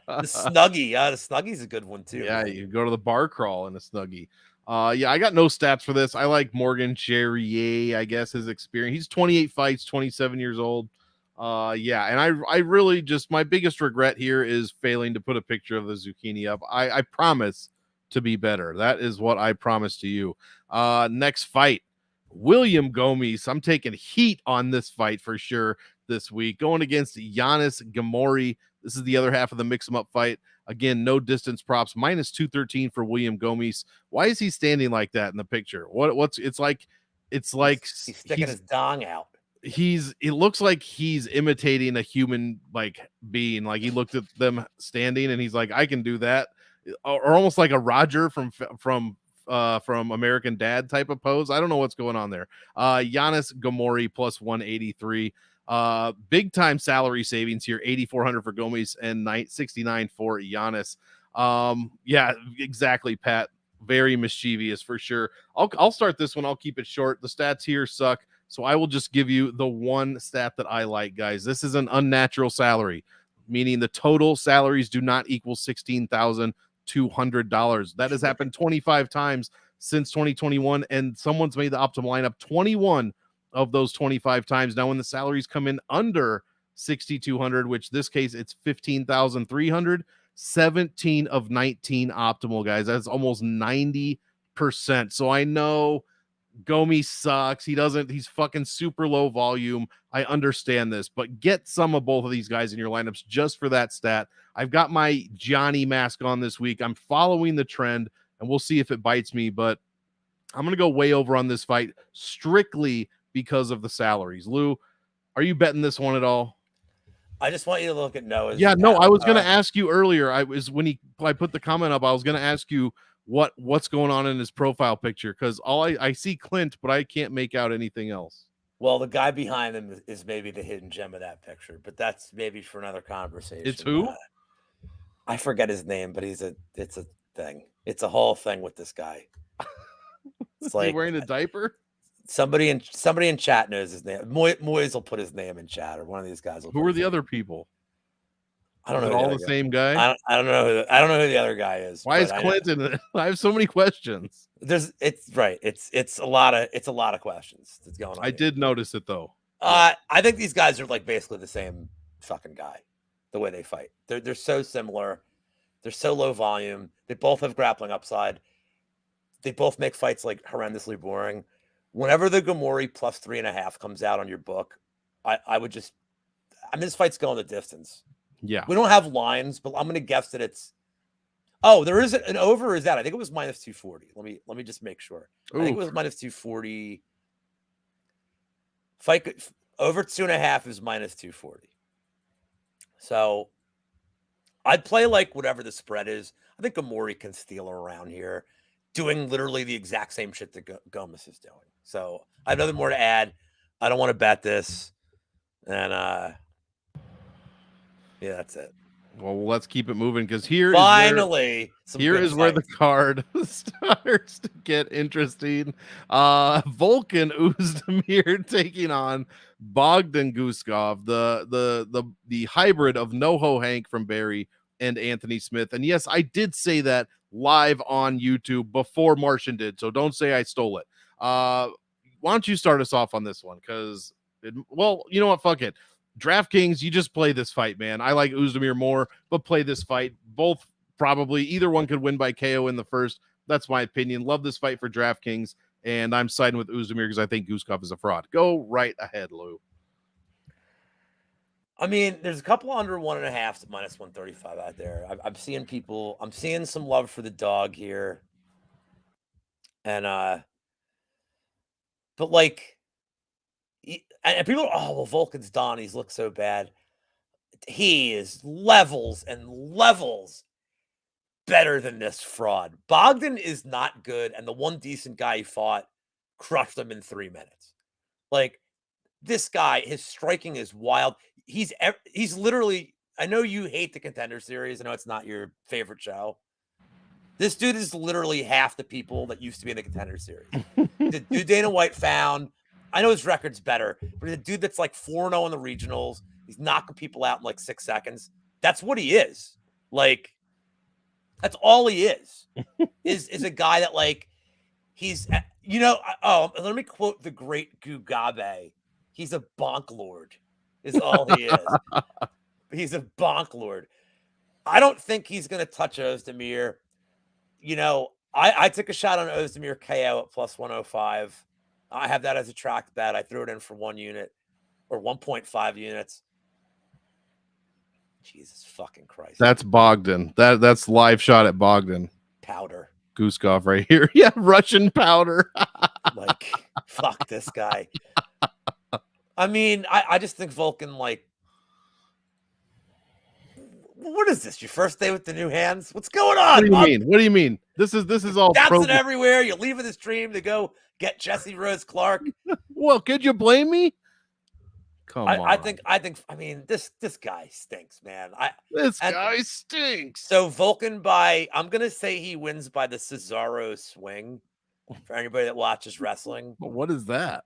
Snuggie. The Snuggie's a good one, too. Yeah, man. You go to the bar crawl in a Snuggie. Yeah, I got no stats for this. I like Morgan Cherriere, I guess, his experience. He's 28 fights, 27 years old. Yeah, and I really just, my biggest regret here is failing to put a picture of the Zucchini up. I promise to be better. That is what I promise to you. Next fight, William Gomes. I'm taking heat on this fight for sure. this week, going against Giannis Gamori. This is the other half of the mix 'em up fight. Again, no distance props, minus 213 for William Gomis. Why is he standing like that in the picture? What's it's like he's sticking his dong out. It looks like he's imitating a human like being. Like he looked at them standing and he's like, I can do that. Or almost like a Roger from American Dad type of pose. I don't know what's going on there. Giannis Gamori plus 183. Big time salary savings here, 8,400 for Gomis and 69 for Giannis. Yeah, exactly, Pat. Very mischievous for sure. I'll start this one. I'll keep it short. The stats here suck, so I will just give you the one stat that I like, guys. This is an unnatural salary, meaning the total salaries do not equal $16,200. That has happened 25 times since 2021, and someone's made the optimal lineup 21 of those 25 times. Now, when the salaries come in under 6,200, which this case it's 15,300, 17 of 19 optimal, guys. That's almost 90%. So I know Gomi sucks. He's fucking super low volume. I understand this, but get some of both of these guys in your lineups just for that stat. I've got my Johnny mask on this week. I'm following the trend, and we'll see if it bites me, but I'm going to go way over on this fight strictly because of the salaries. Lou, are you betting this one at all? I just want you to look at Noah's. Yeah, no, I was going to ask you earlier. I put the comment up, I was going to ask you what's going on in his profile picture, because I see Clint, but I can't make out anything else. Well, the guy behind him is maybe the hidden gem of that picture, but that's maybe for another conversation. It's who? I forget his name, but it's a thing. It's a whole thing with this guy. It's like, he wearing a diaper? Somebody in chat knows his name. Moises will put his name in chat, or one of these guys will. Who are the other people? I don't know. All the same guy? I don't know. I don't know who the other guy is. Why is Clinton? I have so many questions. It's a lot of questions that's going on. I did notice it though. I think these guys are like basically the same fucking guy. The way they fight, they're so similar. They're so low volume. They both have grappling upside. They both make fights like horrendously boring. Whenever the Gamori plus 3.5 comes out on your book, this fight's going the distance. Yeah. We don't have lines, but I'm going to guess that it's, there is an over, or is that? I think it was minus 240. Let me just make sure. Oof. I think it was minus 240. Fight over 2.5 is minus 240. So I'd play like whatever the spread is. I think Gamori can steal around here, doing literally the exact same shit that Gomis is doing. So I have nothing more to add. I don't want to bet this. And yeah, that's it. Well, let's keep it moving, because here is where the card starts to get interesting. Volkan Oezdemir taking on Bogdan Guskov, the hybrid of NoHo Hank from Barry and Anthony Smith. And yes, I did say that live on YouTube before Martian did, so don't say I stole it. Why don't you start us off on this one? Because, well, you know what? Fuck it. DraftKings, you just play this fight, man. I like Oezdemir more, but play this fight. Both probably, either one could win by KO in the first. That's my opinion. Love this fight for DraftKings, and I'm siding with Oezdemir because I think Guskov is a fraud. Go right ahead, Lou. I mean, there's a couple under 1.5 at minus 135 out there. I'm seeing some love for the dog here. And, but like, and people are, well, Volkan's done. He's looked so bad. He is levels and levels better than this fraud. Bogdan is not good, and the one decent guy he fought crushed him in 3 minutes. Like, this guy, his striking is wild. He's literally, I know you hate the Contender Series. I know it's not your favorite show. This dude is literally half the people that used to be in the Contender Series. The dude Dana White found, I know his record's better, but he's a dude that's like 4-0 in the regionals. He's knocking people out in like 6 seconds. That's what he is. Like, that's all he is a guy that, like, he's, let me quote the great Gugabe. He's a bonk lord is all he is. He's a bonk lord. I don't think he's going to touch Oezdemir. I took a shot on Oezdemir KO at plus 105. I have that as a track bet. I threw it in for 1 unit. or 1.5 units. Jesus fucking Christ. That's Bogdan. That's live shot at Bogdan. Powder. Guskov right here. Yeah, Russian powder. Like, fuck this guy. I mean, I just think Volkan, like, what is this? Your first day with the new hands? What's going on? What do you mean? What do you mean? This is all bouncing everywhere. You're leaving the stream to go get Jesse Rose Clark. Well, could you blame me? Come on. I mean, this guy stinks, man. This guy stinks. So Volkan I'm gonna say he wins by the Cesaro swing. For anybody that watches wrestling, But what is that?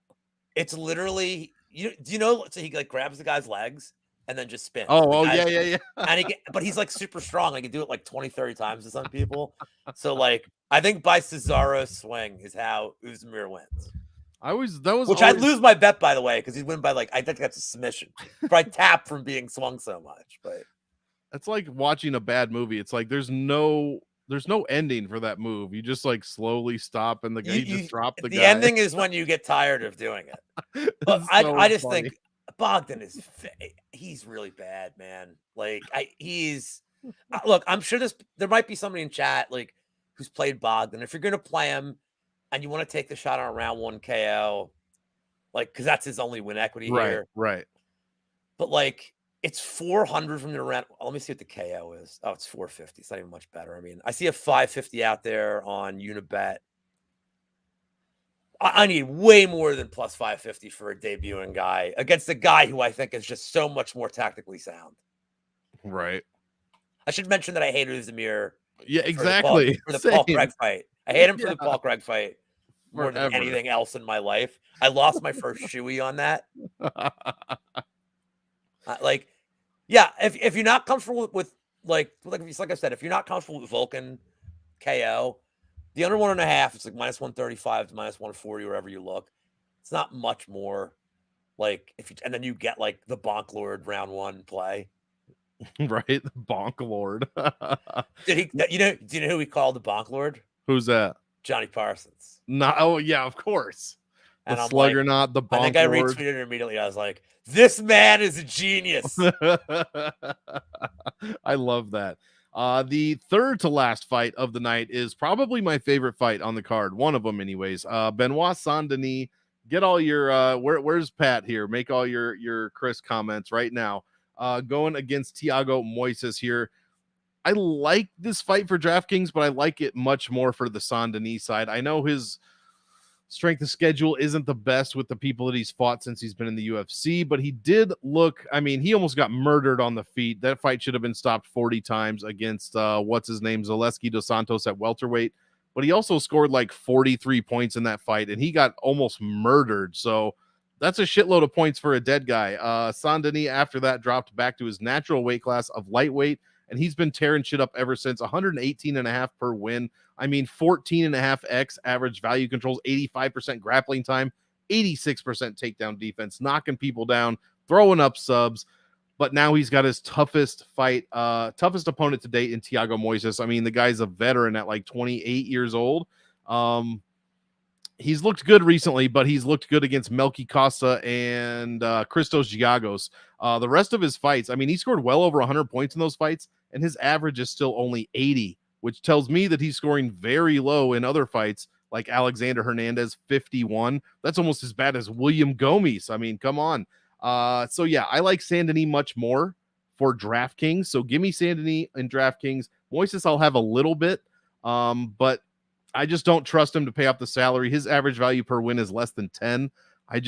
It's literally so he like grabs the guy's legs and then just spins. Yeah. And but he's like super strong. He can do it like 20, 30 times to some people. So like I think by Cesaro swing is how Oezdemir wins. I'd lose my bet, by the way, because he'd win by I think that's a submission. Probably tap from being swung so much. But it's like watching a bad movie. It's like there's no ending for that move. You just like slowly stop and he just dropped the guy. The ending is when you get tired of doing it. But I just think Bogdan he's really bad, man. Like look, I'm sure there might be somebody in chat like who's played Bogdan. If you're gonna play him and you want to take the shot on a round 1 KO, like because that's his only win equity here. Right. But like it's 400 from the round. Let me see what the KO is. Oh, it's 450. It's not even much better. I mean, I see a 550 out there on Unibet. I need way more than plus 550 for a debuting guy against a guy who I think is just so much more tactically sound. Right. I should mention that I hate Oezdemir. Yeah, exactly. For the Paul Craig fight. I hate him for the Paul Craig fight more than anything else in my life. I lost my first shoey on that. If you're not comfortable with like I said, if you're not comfortable with Volkan KO, the under 1.5, it's like minus 135 to minus 140, wherever you look. It's not much more. Like and then you get like the Bonk Lord round 1 play. Right, the Bonk Lord. Do you know who we called the Bonk Lord? Who's that? Johnny Parsons. No, oh yeah, of course. And the Slugger, not the Bonk. I think I retweeted it immediately. I was like, "This man is a genius." I love that. The third to last fight of the night is probably my favorite fight on the card. One of them, anyways. Benoit Sandini. Get all your where's Pat here? Make all your Chris comments right now. Going against Thiago Moises here. I like this fight for DraftKings, but I like it much more for the Sandini side. I know his strength of schedule isn't the best with the people that he's fought since he's been in the UFC, but he did look, I mean, he almost got murdered on the feet. That fight should have been stopped 40 times against what's his name, Zaleski dos Santos at welterweight, but he also scored like 43 points in that fight and he got almost murdered. So that's a shitload of points for a dead guy. Sandini after that dropped back to his natural weight class of lightweight, and he's been tearing shit up ever since. 118.5 per win. I mean, 14.5x average value controls, 85% grappling time, 86% takedown defense, knocking people down, throwing up subs. But now he's got his toughest opponent to date in Thiago Moises. I mean, the guy's a veteran at like 28 years old. He's looked good recently, but he's looked good against Melky Costa and Christos Giagos. The rest of his fights, I mean, he scored well over 100 points in those fights, and his average is still only 80, which tells me that he's scoring very low in other fights, like Alexander Hernandez, 51. That's almost as bad as William Gomes. I mean, come on. So, yeah, I like Sandini much more for DraftKings. So give me Sandini in DraftKings. Moises I'll have a little bit, but I just don't trust him to pay off the salary. His average value per win is less than 10. I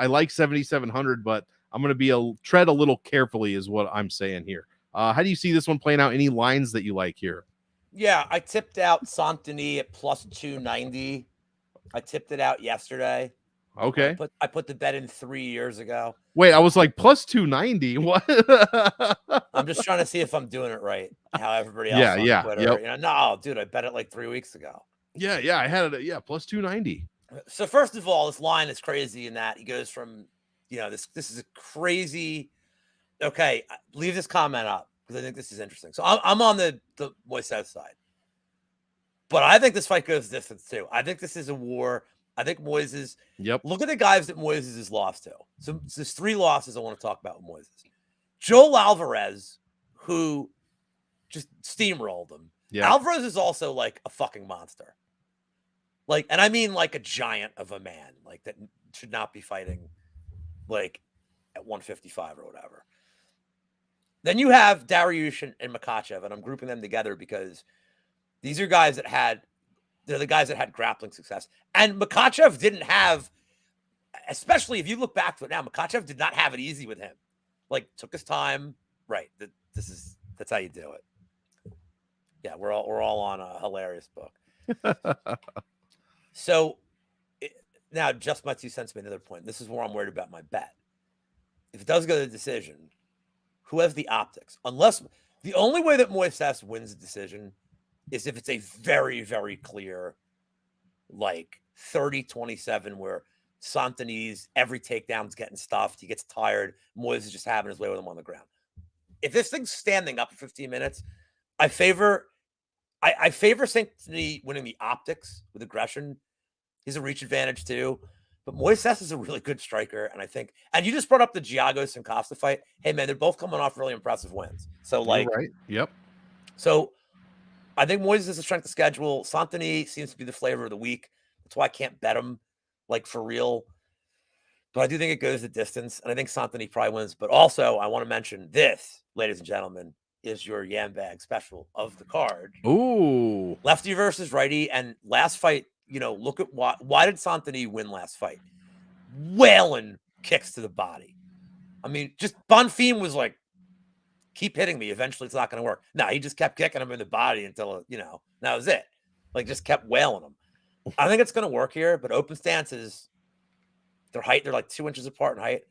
like 7,700, but I'm going to tread a little carefully is what I'm saying here. How do you see this one playing out? Any lines that you like here? Yeah, I tipped out Santini at plus 290. I tipped it out yesterday. Okay. I put the bet in 3 years ago. Wait, I was like plus 290. What? I'm just trying to see if I'm doing it right. How everybody else on Twitter. Yep. You know, no, dude, I bet it like 3 weeks ago. Yeah, I had it at plus 290. So first of all, this line is crazy in that he goes from, this is a crazy. Okay, leave this comment up because I think this is interesting. So I'm on the Moises side, but I think this fight goes distance too. I think this is a war. I think Moises. Yep. Look at the guys that Moises has lost to. So there's 3 losses I want to talk about with Moises. Joel Alvarez, who just steamrolled him. Yeah. Alvarez is also like a fucking monster. Like, and I mean like a giant of a man, like that should not be fighting like at 155 or whatever. Then you have Dariush and Makhachev, and I'm grouping them together because these are guys that they're the guys that had grappling success. And Makhachev didn't have, especially if you look back to it now, Makhachev did not have it easy with him. Like, took his time. Right. That's how you do it. Yeah, we're all on a hilarious book. So now, just my 2 cents made another point. This is where I'm worried about my bet. If it does go to the decision, who has the optics? Unless the only way that Moises wins the decision is if it's a very, very clear, like 30-27, where Santini's every takedown's getting stuffed. He gets tired. Moises is just having his way with him on the ground. If this thing's standing up for 15 minutes, I favor Santini winning the optics with aggression. He's a reach advantage too. But Moises is a really good striker. And I think, and you just brought up the Giagos and Costa fight. Hey, man, they're both coming off really impressive wins. So, like, you're right. Yep. So I think Moises is a strength of schedule. Santini seems to be the flavor of the week. That's why I can't bet him, like, for real. But I do think it goes the distance. And I think Santini probably wins. But also, I want to mention this, ladies and gentlemen, is your Yam Bag special of the card. Ooh. Lefty versus righty. And last fight, you know, look at why did Santini win last fight? Wailing kicks to the body. I mean, just Bonfim was like, keep hitting me. Eventually, it's not going to work. No, he just kept kicking him in the body until, you know, that was it. Like, just kept wailing him. I think it's going to work here, but open stances, they're like 2 inches apart in height.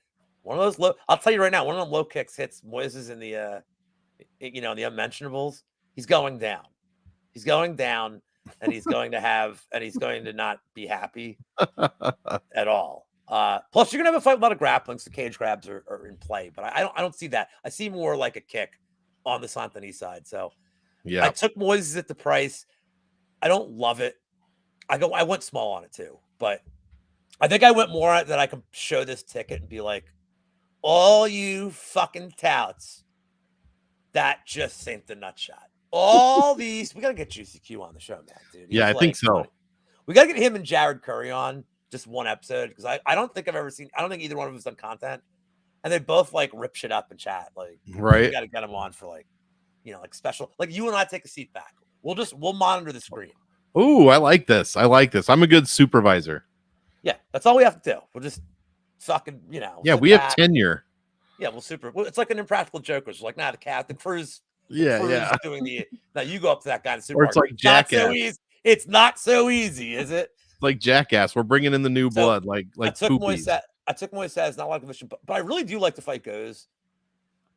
One of those low, I'll tell you right now, one of them low kicks hits Moises in the, you know, the unmentionables. He's going down. He's going down. And he's going to not be happy at all. Plus, you're gonna have a fight with a lot of grappling, so cage grabs are in play. But I don't see that. I see more like a kick on the Santini side. So yeah, I took Moises at the price. I don't love it. I went small on it too, but I think I went more on it that I can show this ticket and be like, all you fucking touts, that just ain't the nut shot. All these, we got to get Juicy Q on the show, man, dude. Yeah, I think so. Funny. We got to get him and Jared Curry on just one episode because I don't think I don't think either one of them has done content. And they both like rip shit up and chat. Like, right. We got to get them on for like, you know, like special, like you and I take a seat back. We'll monitor the screen. Ooh, I like this. I'm a good supervisor. Yeah, that's all we have to do. We'll just fucking, you know. Yeah, we have tenure. Yeah, it's like an Impractical Jokers. Like, nah, the crew's. Yeah. Doing now you go up to that guy in the supermarket. Or it's like Jackass. It's not so easy, is it? It's like Jackass. We're bringing in the new blood, like I took Moises, not a lot of conviction, but I really do like the fight goes.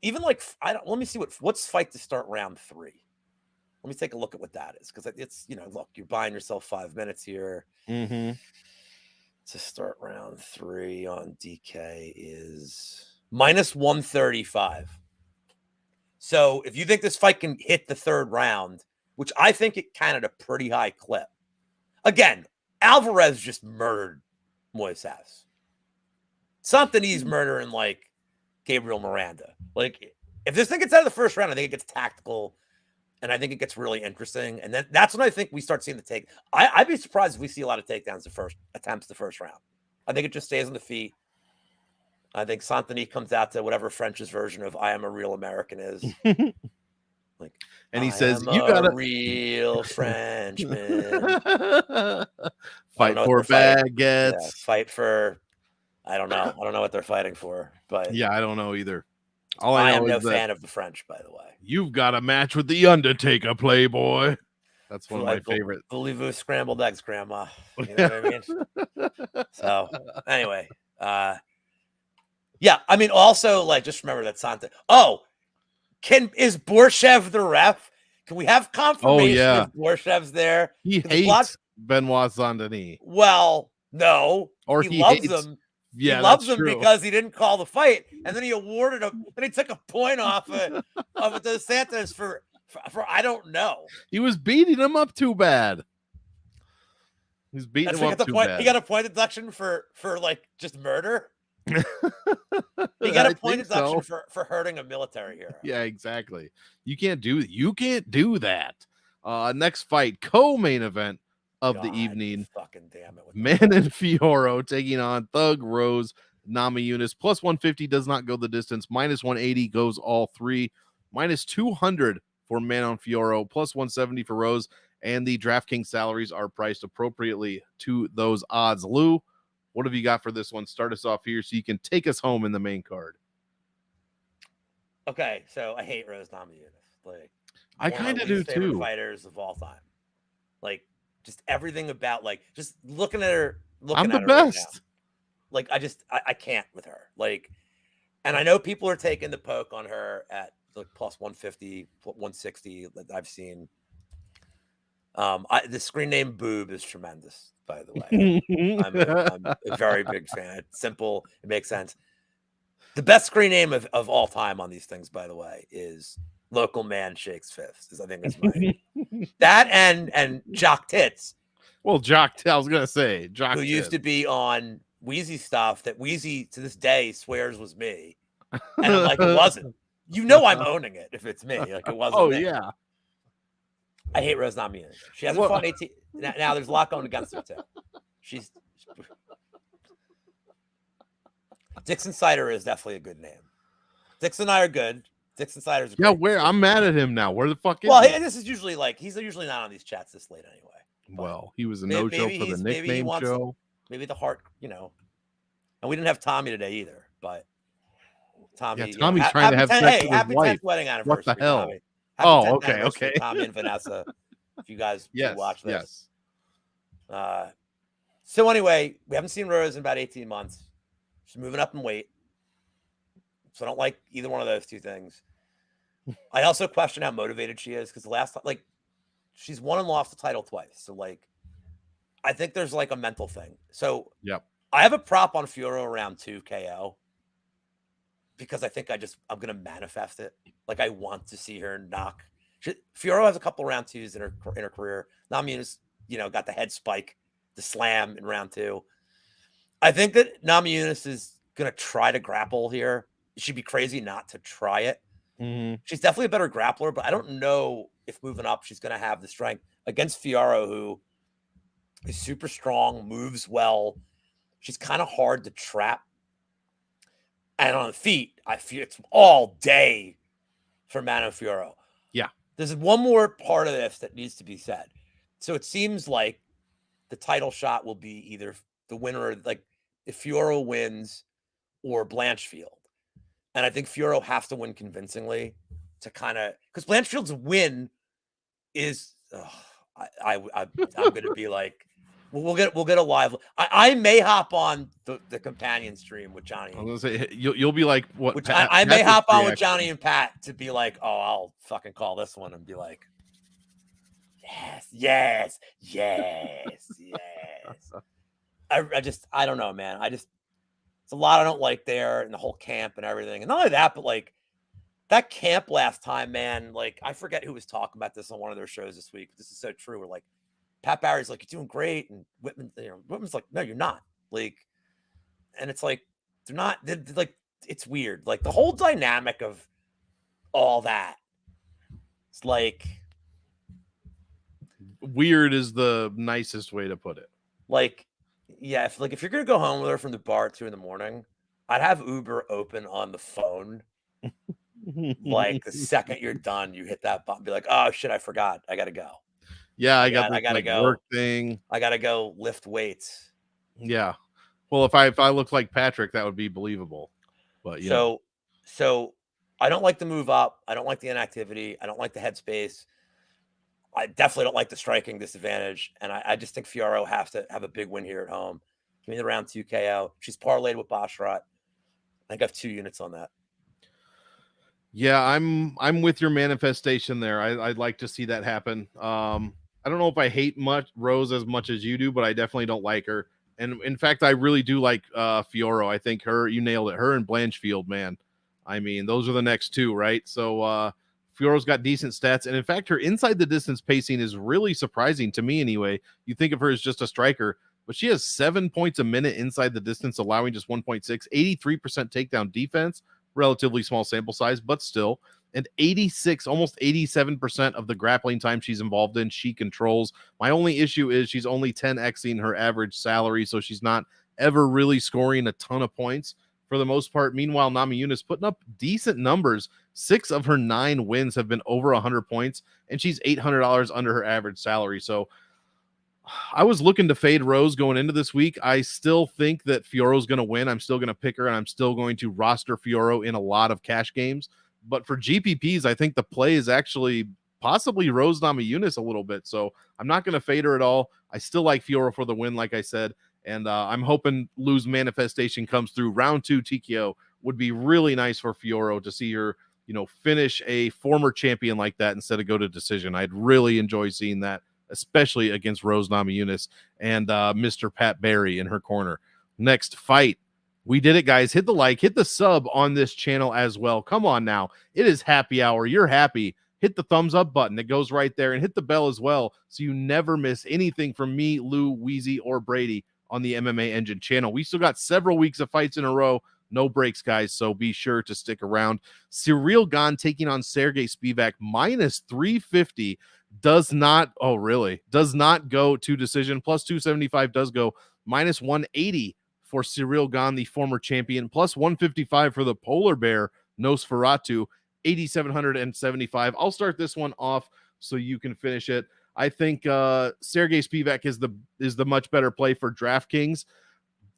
Even like let me see what's fight to start round 3. Let me take a look at what that is because it's, you know, look, you're buying yourself 5 minutes here. Mm-hmm. To start round 3 on DK is -135. So if you think this fight can hit the 3rd round, which I think it can at a pretty high clip. Again, Alvarez just murdered Moises. Santini's murdering like Gabriel Miranda. Like, if this thing gets out of the 1st round, I think it gets tactical, and I think it gets really interesting. And then that's when I think we start seeing the take. I'd be surprised if we see a lot of takedowns the 1st round. I think it just stays on the feet. I think Santini comes out to whatever French's version of "I am a real American" is. Like, and he says, "You got a real Frenchman." Fight for baguettes. Yeah, fight for. I don't know. I don't know what they're fighting for, but yeah, I don't know either. All I am no fan of the French, by the way. You've got a match with the Undertaker, Playboy. That's one of my favorite. Voulez-vous scrambled eggs, Grandma? You know what I mean? So anyway, yeah, I mean, also, like, just remember that Santa. Oh, is Borshev the ref? Can we have confirmation if Borshev's there? He hates Benoit Sandini. Well, no. Or he loves him. Yeah, he loves him because he didn't call the fight, and then he awarded him. Then he took a point off of Dos Santos for I don't know. He was beating him up too bad. He's beating That's him what up too bad. He got a point deduction for like just murder. He got I a point think deduction so. for hurting a military hero. Yeah, exactly. You can't do that. Next fight, co-main event of the evening. Fucking damn it. Man and Fioro taking on Thug Rose Namajunas. Plus 150 does not go the distance. Minus 180 goes all three. Minus 200 for Man on Fioro. Plus 170 for Rose. And the DraftKings salaries are priced appropriately to those odds. Lou, what have you got for this one? Start us off here so you can take us home in the main card. Okay, so I hate Rose Namajunas. Like, I kind of do too. Fighters of all time. Like, just everything about, like, just looking at her. I'm the best. Right now, like, I can't with her. Like, and I know people are taking the poke on her at like plus 150, 160 that I've seen. The screen name Boob is tremendous, by the way. I'm a very big fan. It's simple. It makes sense. The best screen name of all time on these things, by the way, is Local Man Shakes Fifths. I think it's my that and Jock Tits. Well, Jock, I was gonna say Jock, who used to be on Wheezy stuff that Wheezy to this day swears was me, and I'm like, it wasn't. You know, I'm owning it if it's me. Like, it wasn't. Oh me. Yeah. I hate Rose Namajunas. She hasn't fought 18. Now there's a lot going against her too. She's Dixon Cider is definitely a good name. Dixon and I are good. Dixon Cider's where I'm mad at him now. Where the fuck is he? This is usually like he's usually not on these chats this late anyway. Well, he was a no-show for the nickname show. Maybe the heart, and we didn't have Tommy today either. But Tommy, Tommy's trying to have sex with his happy wife. 10th wedding anniversary. What the hell? Tommy. Oh, okay. Tommy and Vanessa, if you guys watch this. Yes. So anyway, we haven't seen Rose in about 18 months. She's moving up in weight. So I don't like either one of those two things. I also question how motivated she is because the last time, like, she's won and lost the title twice. So, like, I think there's like a mental thing. So, I have a prop on Fioro around 2 KO because I think I'm going to manifest it. Like, I want to see her knock. Fioro has a couple round twos in her career. Namajunas, got the head spike, the slam in round 2. I think that Namajunas is going to try to grapple here. She'd be crazy not to try it. Mm-hmm. She's definitely a better grappler, but I don't know if moving up she's going to have the strength against Fioro, who is super strong, moves well. She's kind of hard to trap. And on the feet, I feel it's all day for Mano Fioro. Yeah. There's one more part of this that needs to be said. So it seems like the title shot will be either the winner, like if Fioro wins or Blanchfield. And I think Fioro has to win convincingly to kind of, because Blanchfield's win is, I'm going to be like, we'll get a live. I may hop on the companion stream with Johnny. I was going to say you'll be like what? Which I may hop on with Johnny and Pat to be like, oh, I'll fucking call this one and be like, yes. I don't know, man. It's a lot I don't like there and the whole camp and everything. And not only that, but like that camp last time, man, like I forget who was talking about this on one of their shows this week. This is so true. We're like, Pat Barry's like, you're doing great. And Whitman's like, no, you're not. Like, and it's like, they're like, it's weird. Like the whole dynamic of all that. It's like, weird is the nicest way to put it. Like, yeah, if you're gonna go home with her from the bar at 2 a.m, I'd have Uber open on the phone. Like the second you're done, you hit that button, be like, oh shit, I forgot. I gotta go. Yeah, I gotta go work thing. I gotta go lift weights. Yeah. Well, if I look like Patrick, that would be believable. But so I don't like the move up. I don't like the inactivity. I don't like the headspace. I definitely don't like the striking disadvantage. And I just think Fioro has to have a big win here at home. Give me the round 2 KO. She's parlayed with Basharat. I think I have 2 units on that. Yeah, I'm with your manifestation there. I'd like to see that happen. I don't know if I hate Rose as much as you do, but I definitely don't like her. And in fact, I really do like Fioro. I think you nailed it. Her and Blanchfield, man. I mean, those are the next two, right? So Fioro's got decent stats, and in fact, her inside the distance pacing is really surprising to me anyway. You think of her as just a striker, but she has 7 points a minute inside the distance, allowing just 1.6, 83% takedown defense, relatively small sample size, but still, and 86, almost 87% of the grappling time she's involved in, she controls. My only issue is she's only 10xing her average salary, so she's not ever really scoring a ton of points for the most part. Meanwhile, Namajunas putting up decent numbers. 6 of her 9 wins have been over 100 points, and she's $800 under her average salary. So I was looking to fade Rose going into this week. I still think that Fioro's going to win. I'm still going to pick her, and I'm still going to roster Fioro in a lot of cash games. But for GPPs, I think the play is actually possibly Rose Namajunas a little bit. So I'm not going to fade her at all. I still like Fioro for the win, like I said. And I'm hoping Lou's manifestation comes through. Round 2 TKO would be really nice for Fioro to see her, finish a former champion like that instead of go to decision. I'd really enjoy seeing that, especially against Rose Namajunas and Mr. Pat Barry in her corner. Next fight. We did it, guys. Hit the like, hit the sub on this channel as well. Come on now. It is happy hour. You're happy. Hit the thumbs up button. It goes right there, and hit the bell as well so you never miss anything from me, Lou, Wheezy, or Brady on the MMA Engine channel. We still got several weeks of fights in a row. No breaks, guys, so be sure to stick around. Gane taking on Sergey Spivak, minus 350. Does not go to decision. Plus 275 does go. Minus 180 for Gane, the former champion. Plus 155 for the polar bear, Nosferatu. 8,775. I'll start this one off so you can finish it. I think Sergey Spivak is the much better play for DraftKings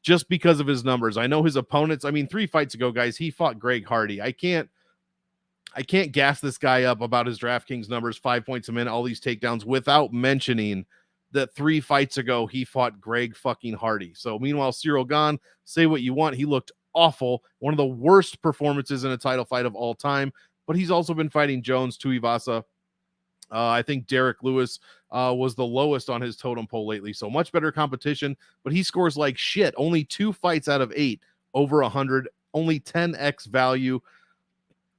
just because of his numbers. I know his opponents. 3 fights ago, guys, he fought Greg Hardy. I can't gas this guy up about his DraftKings numbers, 5 points a minute, all these takedowns, without mentioning that 3 fights ago he fought Greg fucking Hardy. So meanwhile, Gane, say what you want, he looked awful. One of the worst performances in a title fight of all time. But he's also been fighting Jones, Tuivasa. I think Derek Lewis was the lowest on his totem pole lately. So much better competition, but he scores like shit. Only 2 fights out of 8 over 100, only 10x value.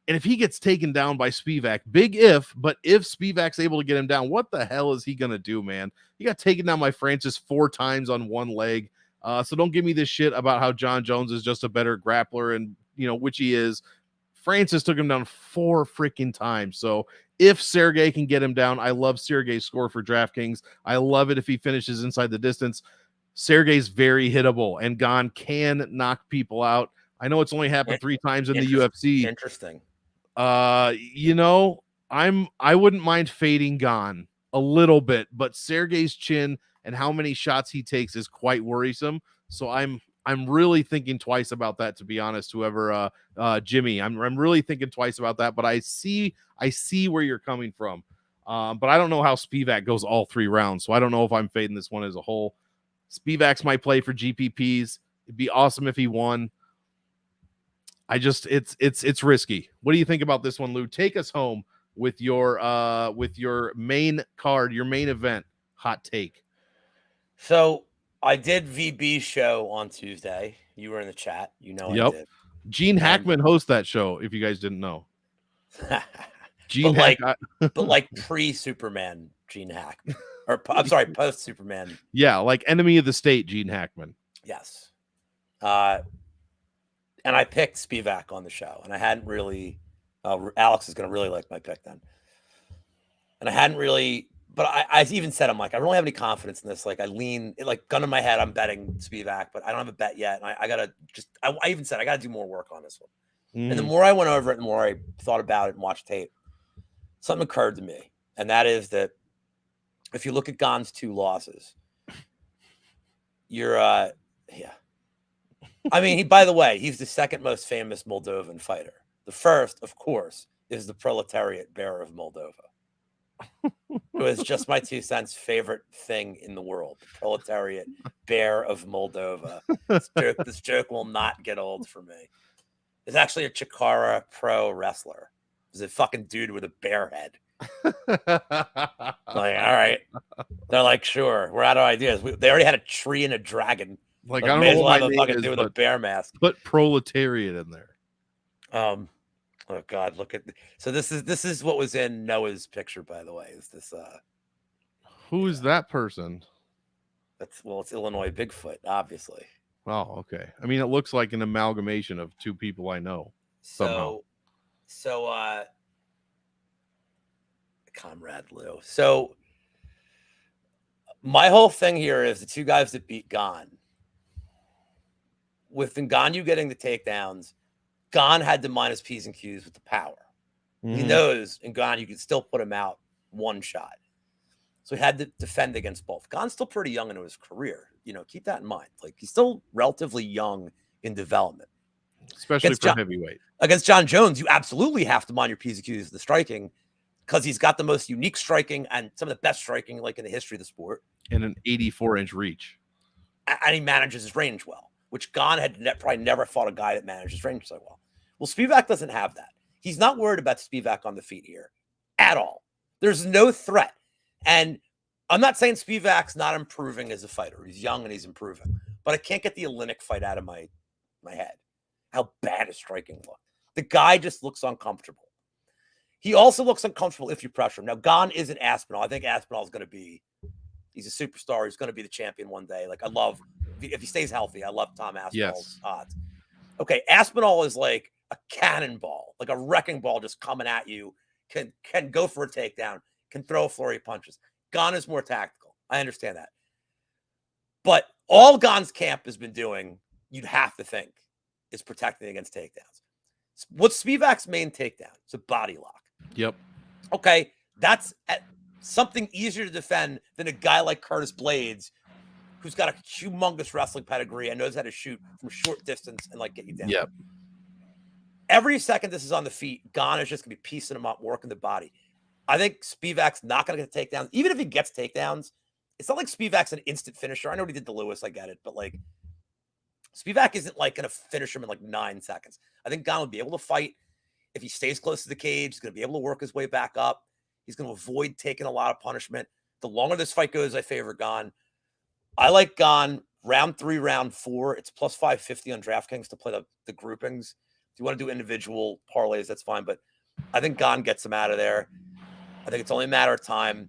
And if he gets taken down by Spivak, big if, but if Spivak's able to get him down, what the hell is he going to do, man? He got taken down by Francis 4 times on one leg. So don't give me this shit about how John Jones is just a better grappler, and which he is. Francis took him down 4 freaking times. So if Sergey can get him down, I love Sergey's score for DraftKings. I love it if he finishes inside the distance. Sergey's very hittable, and Gane can knock people out. I know it's only happened 3 times in the UFC. Interesting. I wouldn't mind fading Gane a little bit, but Sergey's chin and how many shots he takes is quite worrisome. So I'm really thinking twice about that, to be honest. Whoever Jimmy, I'm really thinking twice about that. But I see where you're coming from. But I don't know how Spivak goes all 3 rounds, so I don't know if I'm fading this one as a whole. Spivak's my play for GPPs. It'd be awesome if he won. It's risky. What do you think about this one, Lou? Take us home with your main card, your main event hot take. So I did VB's show on Tuesday. You were in the chat. Yep. I did. Gene Hackman hosts that show, if you guys didn't know. but like pre-Superman Gene Hackman. Or I'm sorry, post-Superman. Yeah, like enemy of the state Gene Hackman. Yes. And I picked Spivak on the show, and I hadn't really Alex is going to really like my pick then. And I hadn't really, but I even said, I'm like, I don't really have any confidence in this. Like I lean, like gun in my head, I'm betting Spivak, but I don't have a bet yet. And I even said, I got to do more work on this one. And the more I went over it, the more I thought about it and watched tape, something occurred to me. And that is that if you look at Gane's 2 losses, you're, by the way, he's the second most famous Moldovan fighter. The first, of course, is the proletariat bear of Moldova, who is just my 2 cents favorite thing in the world. The proletariat bear of Moldova. This joke will not get old for me. There's actually a Chikara pro wrestler. There's a fucking dude with a bear head. Like, all right. They're like, sure, we're out of ideas. They already had a tree and a dragon. Like, I don't know what my name is, do with a bear mask. Put proletariat in there. Oh God, look at so this is what was in Noah's picture, by the way. Is this Who is that person? it's Illinois Bigfoot, obviously. Oh, okay. I mean, it looks like an amalgamation of two people I know somehow. So Comrade Lou. So my whole thing here is the two guys that beat Gane. With Ngannou getting the takedowns, Gane had to minus P's and Q's with the power. He knows Ngannou could still put him out one shot. So he had to defend against both. Gane's still pretty young into his career. Keep that in mind. Like, he's still relatively young in development. Especially for heavyweight. Against John Jones, you absolutely have to mind your P's and Q's with the striking, because he's got the most unique striking and some of the best striking like in the history of the sport. And an 84-inch reach. And he manages his range well, which Gane had probably never fought a guy that managed his range so well. Well, Spivak doesn't have that. He's not worried about Spivak on the feet here at all. There's no threat. And I'm not saying Spivak's not improving as a fighter. He's young and he's improving. But I can't get the Olynyk fight out of my head. How bad his striking looked. The guy just looks uncomfortable. He also looks uncomfortable if you pressure him. Now, Gane isn't Aspinall. I think Aspinall is going to be, he's a superstar. He's going to be the champion one day. Like, I love, if he stays healthy, I love Tom Aspinall's odds. Okay, Aspinall is like a cannonball, like a wrecking ball just coming at you, can go for a takedown, can throw a flurry of punches. Gane is more tactical. I understand that. But all Gane's camp has been doing, you'd have to think, is protecting against takedowns. What's Spivak's main takedown? It's a body lock. Yep. Okay, that's something easier to defend than a guy like Curtis Blades, who's got a humongous wrestling pedigree and knows how to shoot from short distance and like get you down. Yep. Every second this is on the feet, Gane is just going to be piecing him up, working the body. I think Spivak's not going to get takedowns. Even if he gets takedowns, it's not like Spivak's an instant finisher. I know what he did to Lewis. I get it. But like, Spivak isn't like going to finish him in like 9 seconds. I think Gane would be able to fight. If he stays close to the cage, he's going to be able to work his way back up. He's going to avoid taking a lot of punishment. The longer this fight goes, I favor Gane. I like Gane round 3, round 4. It's plus 550 on DraftKings to play the groupings. If you want to do individual parlays, that's fine. But I think Gane gets him out of there. I think it's only a matter of time.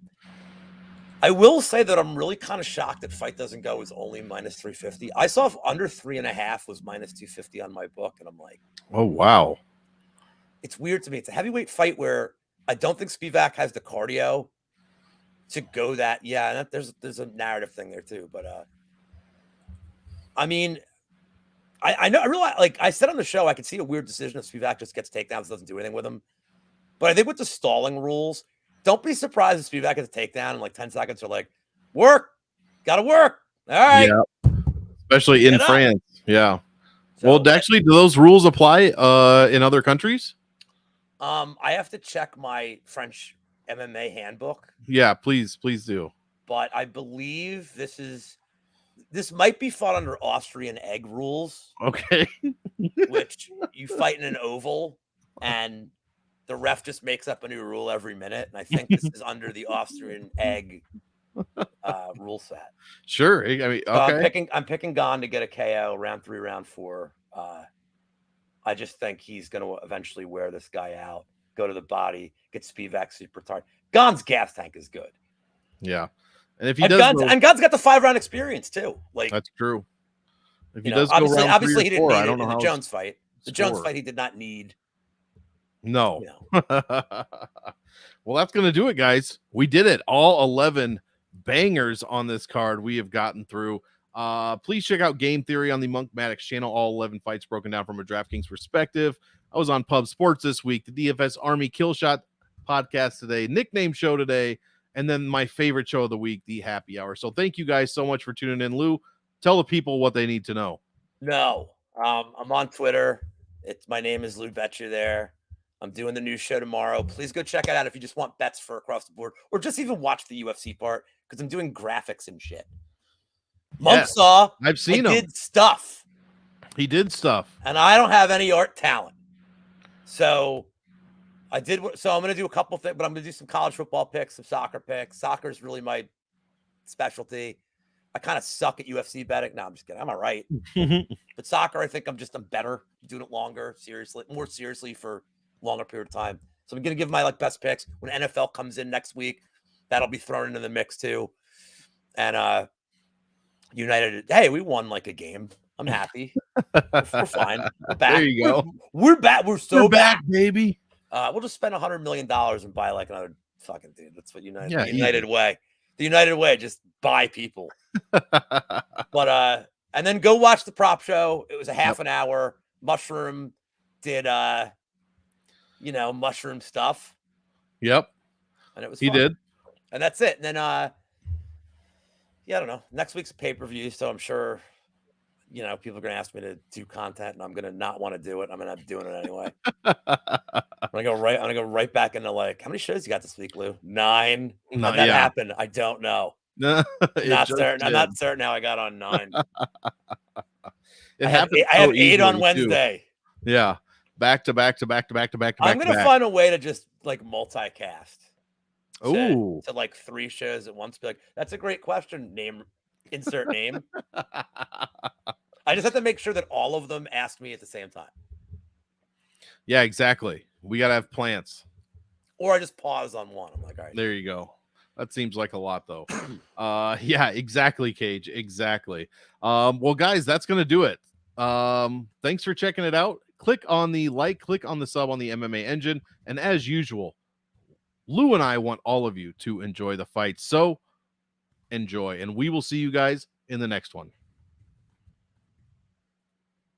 I will say that I'm really kind of shocked that Fight Doesn't Go is only minus 350. I saw if under 3.5 was minus 250 on my book, and I'm like, oh, wow. It's weird to me. It's a heavyweight fight where I don't think Spivak has the cardio to go that. Yeah, there's a narrative thing there too. But I mean, I know, I realize, like I said on the show, I could see a weird decision if Spivak just gets takedowns, doesn't do anything with them. But I think with the stalling rules, don't be surprised if Spivak gets a takedown in like 10 seconds. They're like, work, gotta work. All right. Yeah. Especially in France. Yeah. So, well, actually, do those rules apply in other countries? I have to check my French MMA handbook. Yeah, please do. But I believe this might be fought under Austrian egg rules. Okay. Which you fight in an oval and the ref just makes up a new rule every minute. And I think this is under the Austrian egg rule set. Sure. I mean, okay. I'm picking Gane to get a KO round 3, round 4. I just think he's going to eventually wear this guy out, go to the body, get Spivak super tired. Gane's gas tank is good. Yeah. And if he does, Gane's got the 5-round experience too. Like, that's true. If he does go round obviously he didn't need I don't it know in how the Jones fight. The Jones fight he did not need. No. Well, that's going to do it, guys. We did it. All 11 bangers on this card we have gotten through. Please check out Game Theory on the MonkMMATics channel. All 11 fights broken down from a DraftKings perspective. I was on Pub Sports this week, the DFS Army Killshot podcast today, nickname show today, and then my favorite show of the week, the Happy Hour. So thank you guys so much for tuning in. Lou, tell the people what they need to know. No, I'm on Twitter. My name is Lou Betya there. I'm doing the new show tomorrow. Please go check it out if you just want bets for across the board, or just even watch the UFC part, because I'm doing graphics and shit. Monk saw. I've seen him. Did stuff. He did stuff. And I don't have any art talent. So I'm going to do a couple things, but I'm going to do some college football picks, some soccer picks. Soccer is really my specialty. I kind of suck at UFC betting. No, I'm just kidding. I'm all right. But soccer, I think I'm better doing it longer, more seriously for longer period of time. So I'm going to give my best picks when NFL comes in next week. That'll be thrown into the mix too. And United, hey, we won a game. I'm happy. We're fine. We're back. There you go. We're back. We're so back, baby. We'll just spend $100 million and buy another fucking dude. That's what United. Yeah, the United way. The United way. Just buy people. But and then go watch the prop show. It was a half an hour. Mushroom did mushroom stuff. Yep. And it was he fun. did. And that's it. And then I don't know. Next week's a pay-per-view, so I'm sure people are gonna ask me to do content, and I'm gonna not want to do it. I'm gonna be doing it anyway. I'm gonna go right back into how many shows you got this week, Lou? 9. How'd that happen? I don't know. Not certain. I'm not certain how I got on 9. I have 8 on Wednesday. Too. Yeah. Back to back to back to back to back to back. I'm gonna find a way to just multicast. To 3 shows at once. Be like, that's a great question. Insert name. I just have to make sure that all of them ask me at the same time. Yeah, exactly. We gotta have plants. Or I just pause on one. I'm like, all right. There you go. That seems like a lot, though. Yeah, exactly, Cage. Exactly. Well, guys, that's gonna do it. Thanks for checking it out. Click on the click on the sub on the MMA Engine, and as usual, Lou and I want all of you to enjoy the fight. So enjoy, and we will see you guys in the next one.